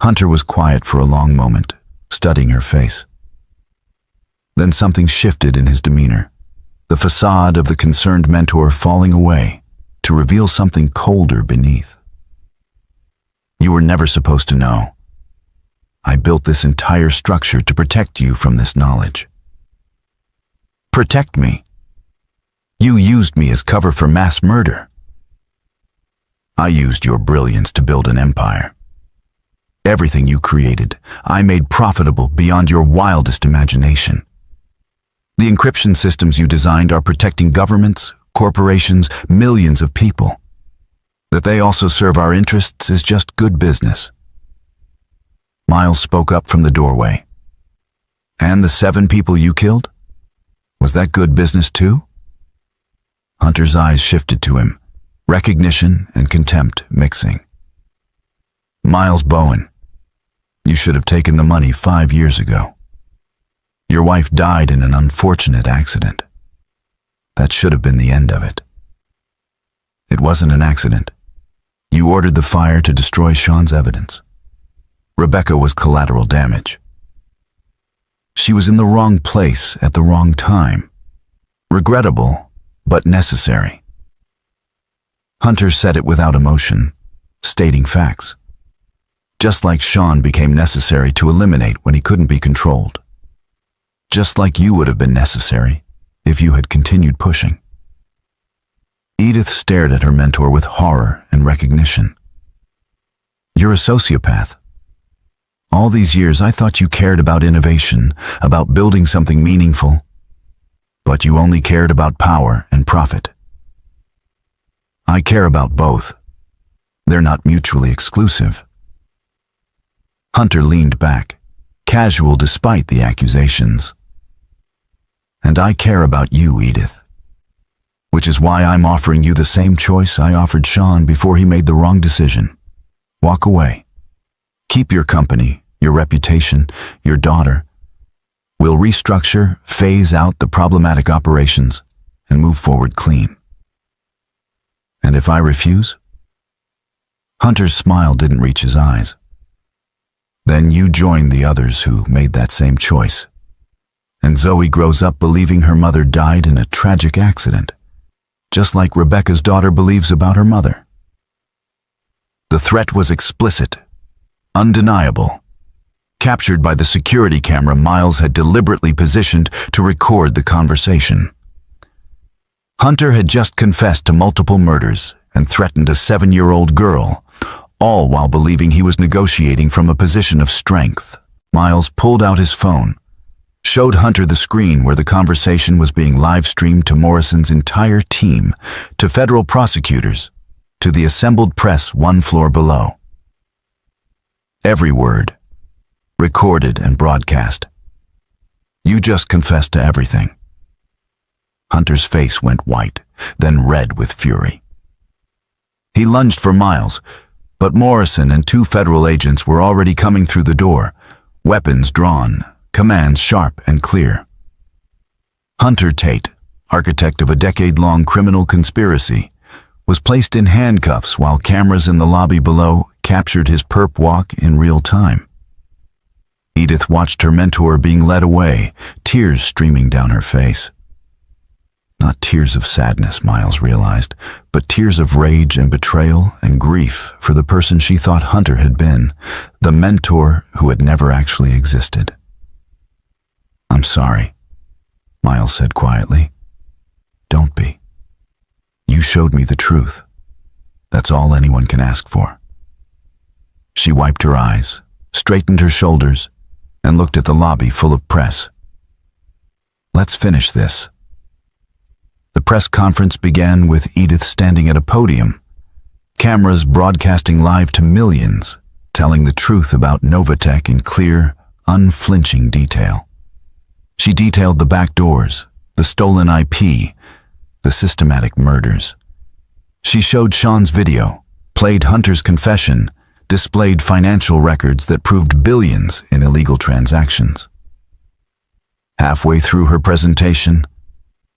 Hunter was quiet for a long moment, studying her face. Then something shifted in his demeanor, the facade of the concerned mentor falling away to reveal something colder beneath. You were never supposed to know. I built this entire structure to protect you from this knowledge. Protect me. You used me as cover for mass murder. I used your brilliance to build an empire. Everything you created, I made profitable beyond your wildest imagination. The encryption systems you designed are protecting governments, corporations, millions of people. That they also serve our interests is just good business. Miles spoke up from the doorway. And the 7 people you killed? Was that good business too? Hunter's eyes shifted to him, recognition and contempt mixing. Miles Bowen. You should have taken the money 5 years ago. Your wife died in an unfortunate accident. That should have been the end of it. It wasn't an accident. You ordered the fire to destroy Sean's evidence. Rebecca was collateral damage. She was in the wrong place at the wrong time. Regrettable, but necessary. Hunter said it without emotion, stating facts. Just like Sean became necessary to eliminate when he couldn't be controlled. Just like you would have been necessary if you had continued pushing. Edith stared at her mentor with horror and recognition. You're a sociopath. All these years I thought you cared about innovation, about building something meaningful, but you only cared about power and profit. I care about both. They're not mutually exclusive. Hunter leaned back, casual despite the accusations. And I care about you, Edith. Which is why I'm offering you the same choice I offered Sean before he made the wrong decision. Walk away. Keep your company, your reputation, your daughter. We'll restructure, phase out the problematic operations, and move forward clean. And if I refuse? Hunter's smile didn't reach his eyes. Then you join the others who made that same choice. And Zoe grows up believing her mother died in a tragic accident, just like Rebecca's daughter believes about her mother. The threat was explicit, undeniable, captured by the security camera Miles had deliberately positioned to record the conversation. Hunter had just confessed to multiple murders and threatened a 7-year-old girl, all while believing he was negotiating from a position of strength. Miles pulled out his phone, showed Hunter the screen where the conversation was being live-streamed to Morrison's entire team, to federal prosecutors, to the assembled press 1 floor below. Every word, recorded and broadcast. You just confessed to everything. Hunter's face went white, then red with fury. He lunged for Miles, but Morrison and 2 federal agents were already coming through the door, weapons drawn, commands sharp and clear. Hunter Tate, architect of a decade-long criminal conspiracy, was placed in handcuffs while cameras in the lobby below captured his perp walk in real time. Edith watched her mentor being led away, tears streaming down her face. Not tears of sadness, Miles realized, but tears of rage and betrayal and grief for the person she thought Hunter had been, the mentor who had never actually existed. I'm sorry, Miles said quietly. Don't be. You showed me the truth. That's all anyone can ask for. She wiped her eyes, straightened her shoulders, and looked at the lobby full of press. Let's finish this. The press conference began with Edith standing at a podium, cameras broadcasting live to millions, telling the truth about Novatech in clear, unflinching detail. She detailed the back doors, the stolen IP, the systematic murders. She showed Sean's video, played Hunter's confession, displayed financial records that proved billions in illegal transactions. Halfway through her presentation,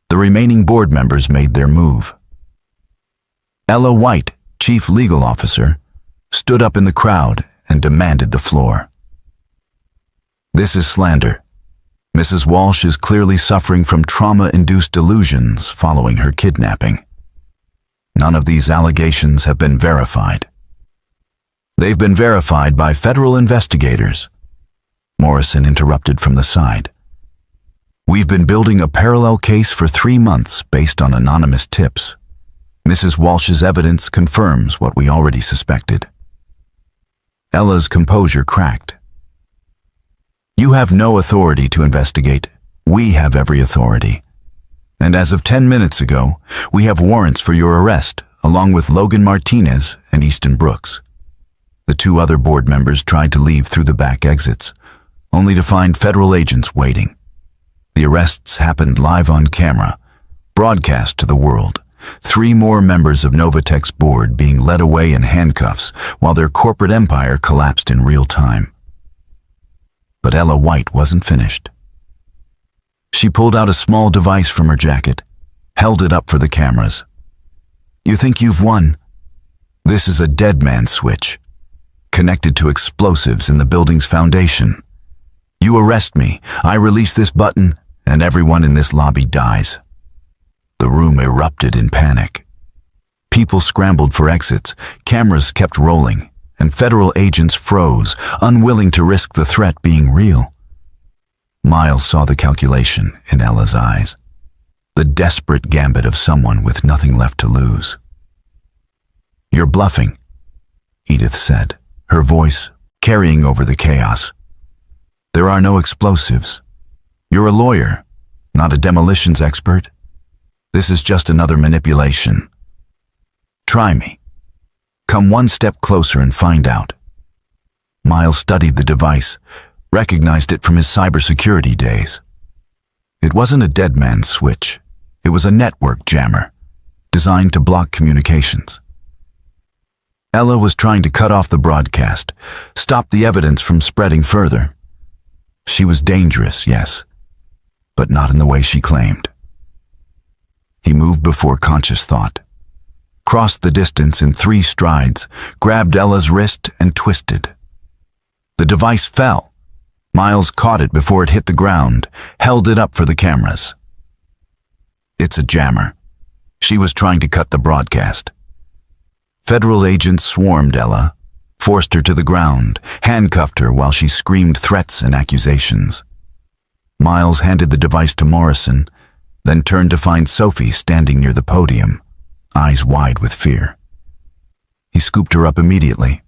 the remaining board members made their move. Ella White, chief legal officer, stood up in the crowd and demanded the floor. This is slander. Mrs. Walsh is clearly suffering from trauma-induced delusions following her kidnapping. None of these allegations have been verified. They've been verified by federal investigators. Morrison interrupted from the side. We've been building a parallel case for 3 months based on anonymous tips. Mrs. Walsh's evidence confirms what we already suspected. Ella's composure cracked. You have no authority to investigate. We have every authority. And as of 10 minutes ago, we have warrants for your arrest, along with Logan Martinez and Easton Brooks. The 2 other board members tried to leave through the back exits, only to find federal agents waiting. The arrests happened live on camera, broadcast to the world. 3 more members of Novatech's board being led away in handcuffs while their corporate empire collapsed in real time. Ella White wasn't finished. She pulled out a small device from her jacket, held it up for the cameras. "You think you've won? This is a dead man switch, connected to explosives in the building's foundation. You arrest me, I release this button, and everyone in this lobby dies." The room erupted in panic. People scrambled for exits, cameras kept rolling, and federal agents froze, unwilling to risk the threat being real. Miles saw the calculation in Ella's eyes, the desperate gambit of someone with nothing left to lose. "You're bluffing," Edith said, her voice carrying over the chaos. "There are no explosives. You're a lawyer, not a demolitions expert. This is just another manipulation. Try me. Come one step closer and find out." Miles studied the device, recognized it from his cybersecurity days. It wasn't a dead man's switch. It was a network jammer, designed to block communications. Ella was trying to cut off the broadcast, stop the evidence from spreading further. She was dangerous, yes, but not in the way she claimed. He moved before conscious thought, crossed the distance in 3 strides, grabbed Ella's wrist and twisted. The device fell. Miles caught it before it hit the ground, held it up for the cameras. It's a jammer. She was trying to cut the broadcast. Federal agents swarmed Ella, forced her to the ground, handcuffed her while she screamed threats and accusations. Miles handed the device to Morrison, then turned to find Sophie standing near the podium, eyes wide with fear. He scooped her up immediately.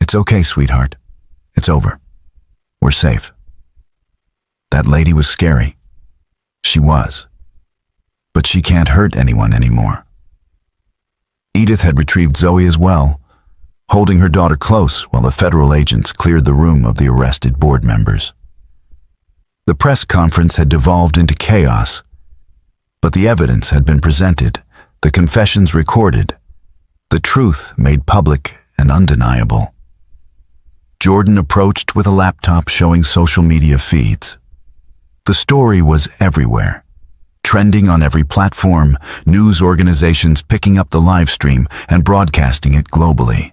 "It's okay, sweetheart. It's over. We're safe." That lady was scary. She was. But she can't hurt anyone anymore. Edith had retrieved Zoe as well, holding her daughter close while the federal agents cleared the room of the arrested board members. The press conference had devolved into chaos, but the evidence had been presented, the confessions recorded, the truth made public and undeniable. Jordan approached with a laptop showing social media feeds. The story was everywhere, trending on every platform, news organizations picking up the live stream and broadcasting it globally.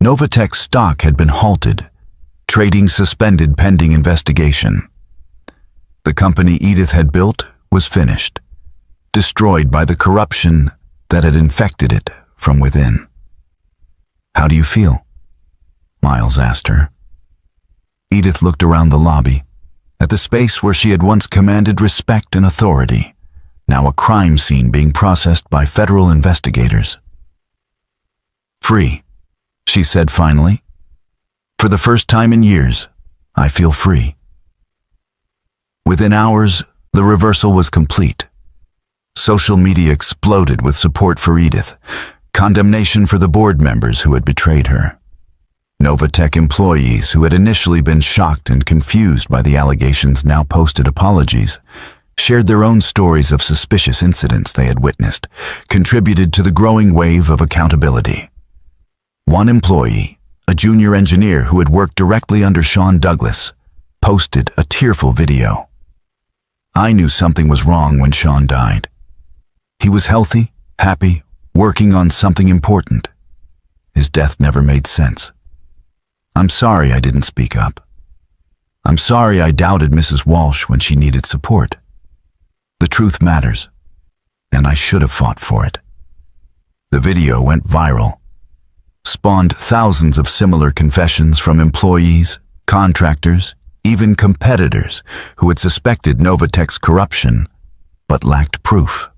Novatech's stock had been halted, trading suspended pending investigation. The company Edith had built was finished, destroyed by the corruption that had infected it from within. "How do you feel?" Miles asked her. Edith looked around the lobby, at the space where she had once commanded respect and authority, now a crime scene being processed by federal investigators. "Free," she said finally. "For the first time in years, I feel free." Within hours, the reversal was complete. Social media exploded with support for Edith, condemnation for the board members who had betrayed her. Novatech employees who had initially been shocked and confused by the allegations now posted apologies, shared their own stories of suspicious incidents they had witnessed, contributed to the growing wave of accountability. One employee, a junior engineer who had worked directly under Sean Douglas, posted a tearful video. "I knew something was wrong when Sean died. He was healthy, happy, working on something important. His death never made sense. I'm sorry I didn't speak up. I'm sorry I doubted Mrs. Walsh when she needed support. The truth matters, and I should have fought for it." The video went viral, spawned thousands of similar confessions from employees, contractors, even competitors who had suspected Novatech's corruption but lacked proof.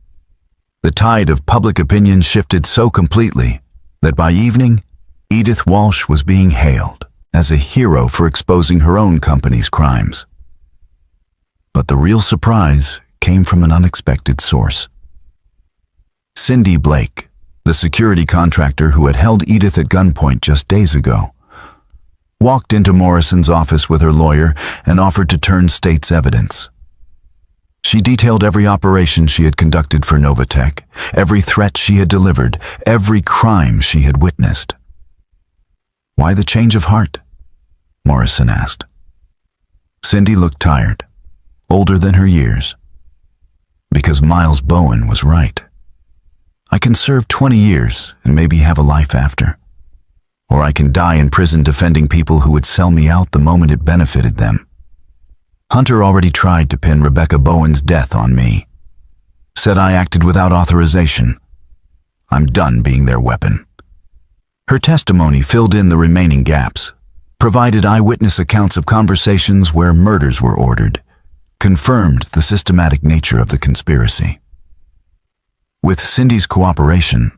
The tide of public opinion shifted so completely that by evening, Edith Walsh was being hailed as a hero for exposing her own company's crimes. But the real surprise came from an unexpected source. Cindy Blake, the security contractor who had held Edith at gunpoint just days ago, walked into Morrison's office with her lawyer and offered to turn state's evidence. She detailed every operation she had conducted for Novatech, every threat she had delivered, every crime she had witnessed. "Why the change of heart?" Morrison asked. Cindy looked tired, older than her years. Because Miles Bowen was right. I can serve 20 years and maybe have a life after. Or I can die in prison defending people who would sell me out the moment it benefited them. Hunter already tried to pin Rebecca Bowen's death on me. Said I acted without authorization. I'm done being their weapon. Her testimony filled in the remaining gaps, provided eyewitness accounts of conversations where murders were ordered, confirmed the systematic nature of the conspiracy. With Cindy's cooperation,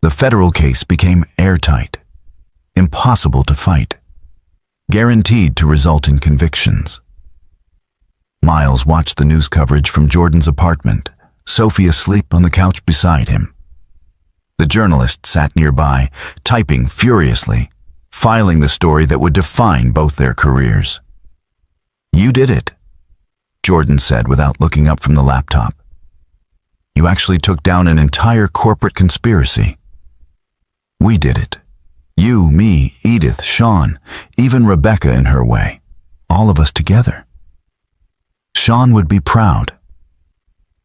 the federal case became airtight, impossible to fight, guaranteed to result in convictions. Miles watched the news coverage from Jordan's apartment, Sophie asleep on the couch beside him. The journalist sat nearby, typing furiously, filing the story that would define both their careers. "You did it," Jordan said without looking up from the laptop. "You actually took down an entire corporate conspiracy. We did it. You, me, Edith, Sean, even Rebecca in her way. All of us together. Sean would be proud.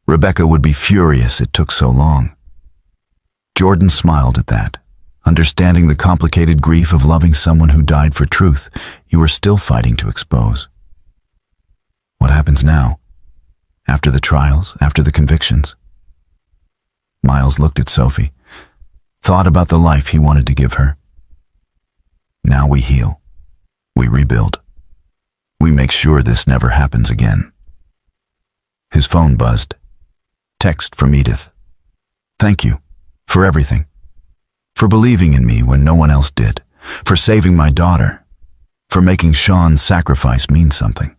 Rebecca would be furious it took so long." Jordan smiled at that, understanding the complicated grief of loving someone who died for truth you were still fighting to expose. What happens now? After the trials, after the convictions? Miles looked at Sophie, thought about the life he wanted to give her. Now we heal. We rebuild. We make sure this never happens again. His phone buzzed. Text from Edith. "Thank you. For everything. For believing in me when no one else did. For saving my daughter. For making Sean's sacrifice mean something.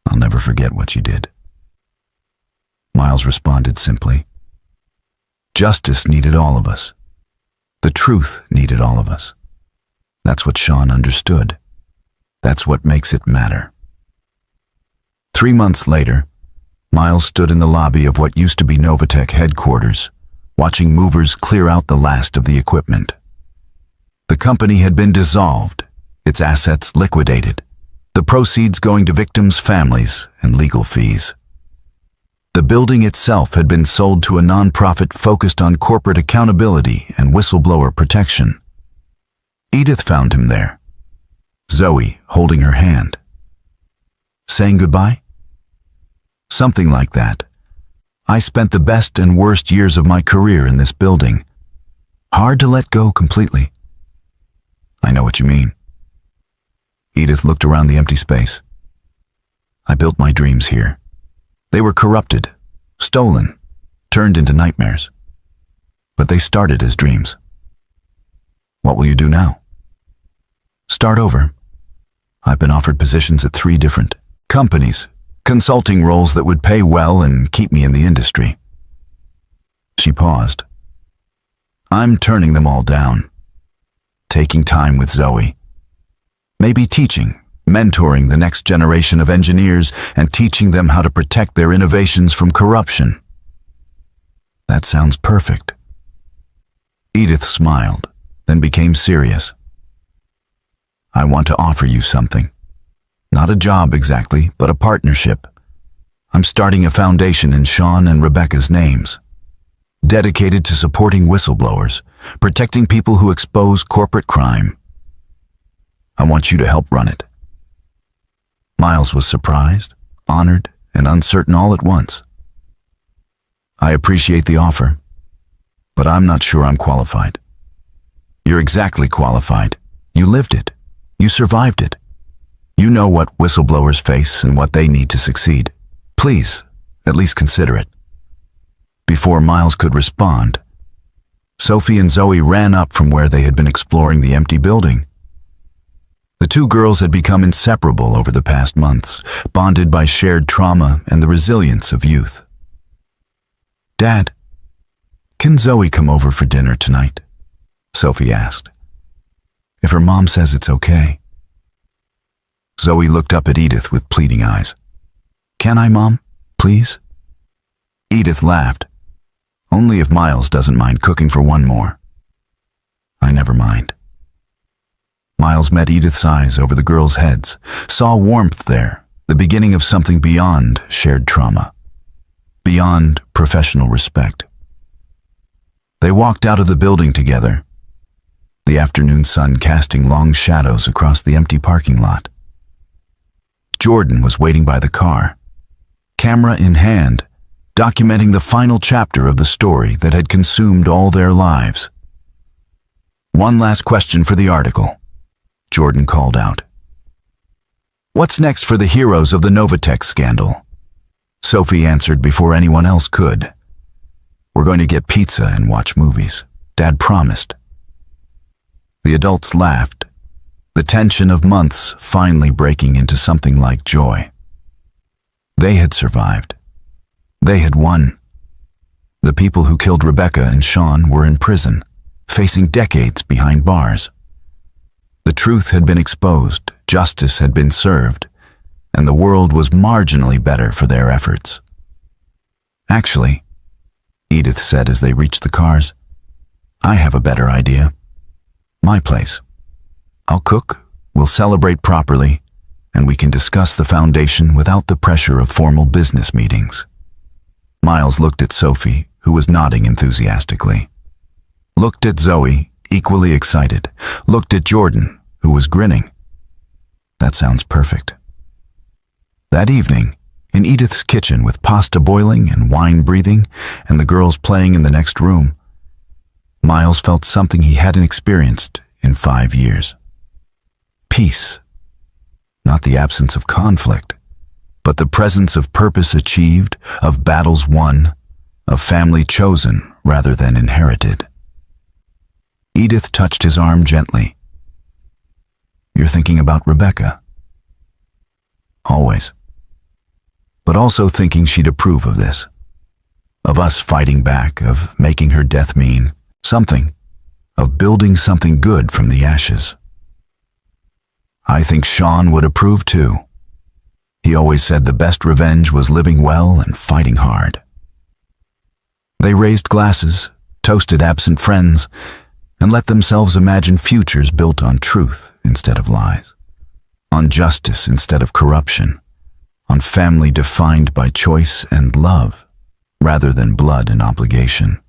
I'll never forget what you did." Miles responded simply. Justice needed all of us. The truth needed all of us. That's what Sean understood. That's what makes it matter. 3 months later, Miles stood in the lobby of what used to be Novatech headquarters, watching movers clear out the last of the equipment. The company had been dissolved, its assets liquidated, the proceeds going to victims' families and legal fees. The building itself had been sold to a nonprofit focused on corporate accountability and whistleblower protection. Edith found him there, Zoe holding her hand. Saying goodbye? Something like that. I spent the best and worst years of my career in this building. Hard to let go completely. I know what you mean. Edith looked around the empty space. I built my dreams here. They were corrupted, stolen, turned into nightmares. But they started as dreams. What will you do now? Start over. I've been offered positions at 3 different companies, consulting roles that would pay well and keep me in the industry. She paused. I'm turning them all down. Taking time with Zoe. Maybe teaching, mentoring the next generation of engineers and teaching them how to protect their innovations from corruption. That sounds perfect. Edith smiled, then became serious. I want to offer you something. Not a job exactly, but a partnership. I'm starting a foundation in Sean and Rebecca's names, dedicated to supporting whistleblowers, protecting people who expose corporate crime. I want you to help run it. Miles was surprised, honored, and uncertain all at once. I appreciate the offer, but I'm not sure I'm qualified. You're exactly qualified. You lived it. You survived it. You know what whistleblowers face and what they need to succeed. Please, at least consider it. Before Miles could respond, Sophie and Zoe ran up from where they had been exploring the empty building. The 2 girls had become inseparable over the past months, bonded by shared trauma and the resilience of youth. Dad, can Zoe come over for dinner tonight? Sophie asked. If her mom says it's okay. Zoe looked up at Edith with pleading eyes. Can I, Mom? Please? Edith laughed. Only if Miles doesn't mind cooking for one more. I never mind. Miles met Edith's eyes over the girls' heads, saw warmth there, the beginning of something beyond shared trauma, beyond professional respect. They walked out of the building together, the afternoon sun casting long shadows across the empty parking lot. Jordan was waiting by the car, camera in hand, documenting the final chapter of the story that had consumed all their lives. "One last question for the article," Jordan called out. "What's next for the heroes of the Novatex scandal?" Sophie answered before anyone else could. "We're going to get pizza and watch movies. Dad promised." The adults laughed, the tension of months finally breaking into something like joy. They had survived. They had won. The people who killed Rebecca and Sean were in prison, facing decades behind bars. The truth had been exposed, justice had been served, and the world was marginally better for their efforts. "Actually," Edith said as they reached the cars, "I have a better idea. My place. I'll cook, we'll celebrate properly, and we can discuss the foundation without the pressure of formal business meetings." Miles looked at Sophie, who was nodding enthusiastically. Looked at Zoe, equally excited. Looked at Jordan, who was grinning. That sounds perfect. That evening, in Edith's kitchen with pasta boiling and wine breathing and the girls playing in the next room, Miles felt something he hadn't experienced in 5 years. Peace. Not the absence of conflict, but the presence of purpose achieved, of battles won, of family chosen rather than inherited. Edith touched his arm gently. "You're thinking about Rebecca?" "Always. But also thinking she'd approve of this. Of us fighting back, of making her death mean something, of building something good from the ashes. I think Sean would approve too. He always said the best revenge was living well and fighting hard." They raised glasses, toasted absent friends, and let themselves imagine futures built on truth instead of lies, on justice instead of corruption, on family defined by choice and love, rather than blood and obligation.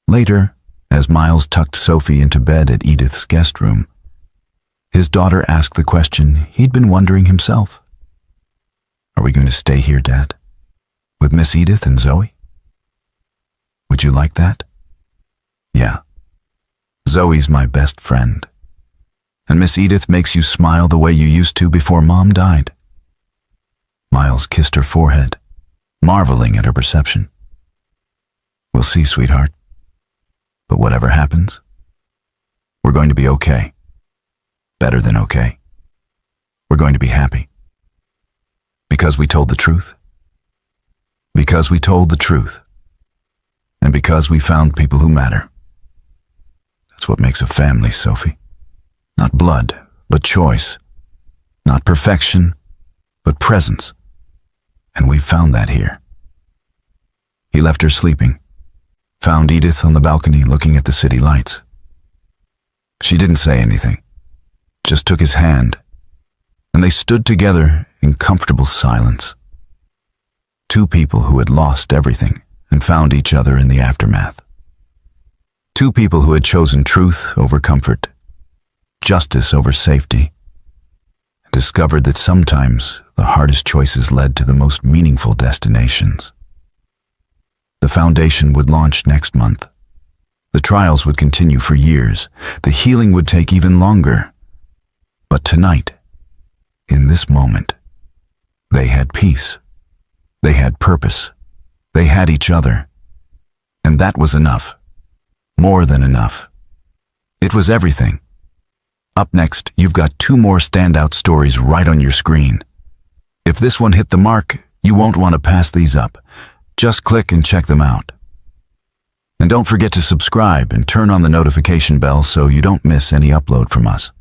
Later, as Miles tucked Sophie into bed at Edith's guest room, his daughter asked the question he'd been wondering himself. "Are we going to stay here, Dad? With Miss Edith and Zoe? Would you like that?" "Yeah. Zoe's my best friend. And Miss Edith makes you smile the way you used to before Mom died." Miles kissed her forehead, marveling at her perception. "We'll see, sweetheart. But whatever happens, we're going to be okay. Better than okay. We're going to be happy. Because we told the truth. Because we told the truth. And because we found people who matter. That's what makes a family, Sophie. Not blood, but choice. Not perfection, but presence. And we've found that here." He left her sleeping, found Edith on the balcony looking at the city lights. She didn't say anything, just took his hand, and they stood together in comfortable silence. Two people who had lost everything and found each other in the aftermath. Two people who had chosen truth over comfort, justice over safety, and discovered that sometimes the hardest choices led to the most meaningful destinations. The foundation would launch next month. The trials would continue for years. The healing would take even longer. But tonight, in this moment, they had peace. They had purpose. They had each other. And that was enough. More than enough. It was everything. Up next, you've got 2 more standout stories right on your screen. If this one hit the mark, you won't want to pass these up. Just click and check them out. And don't forget to subscribe and turn on the notification bell so you don't miss any upload from us.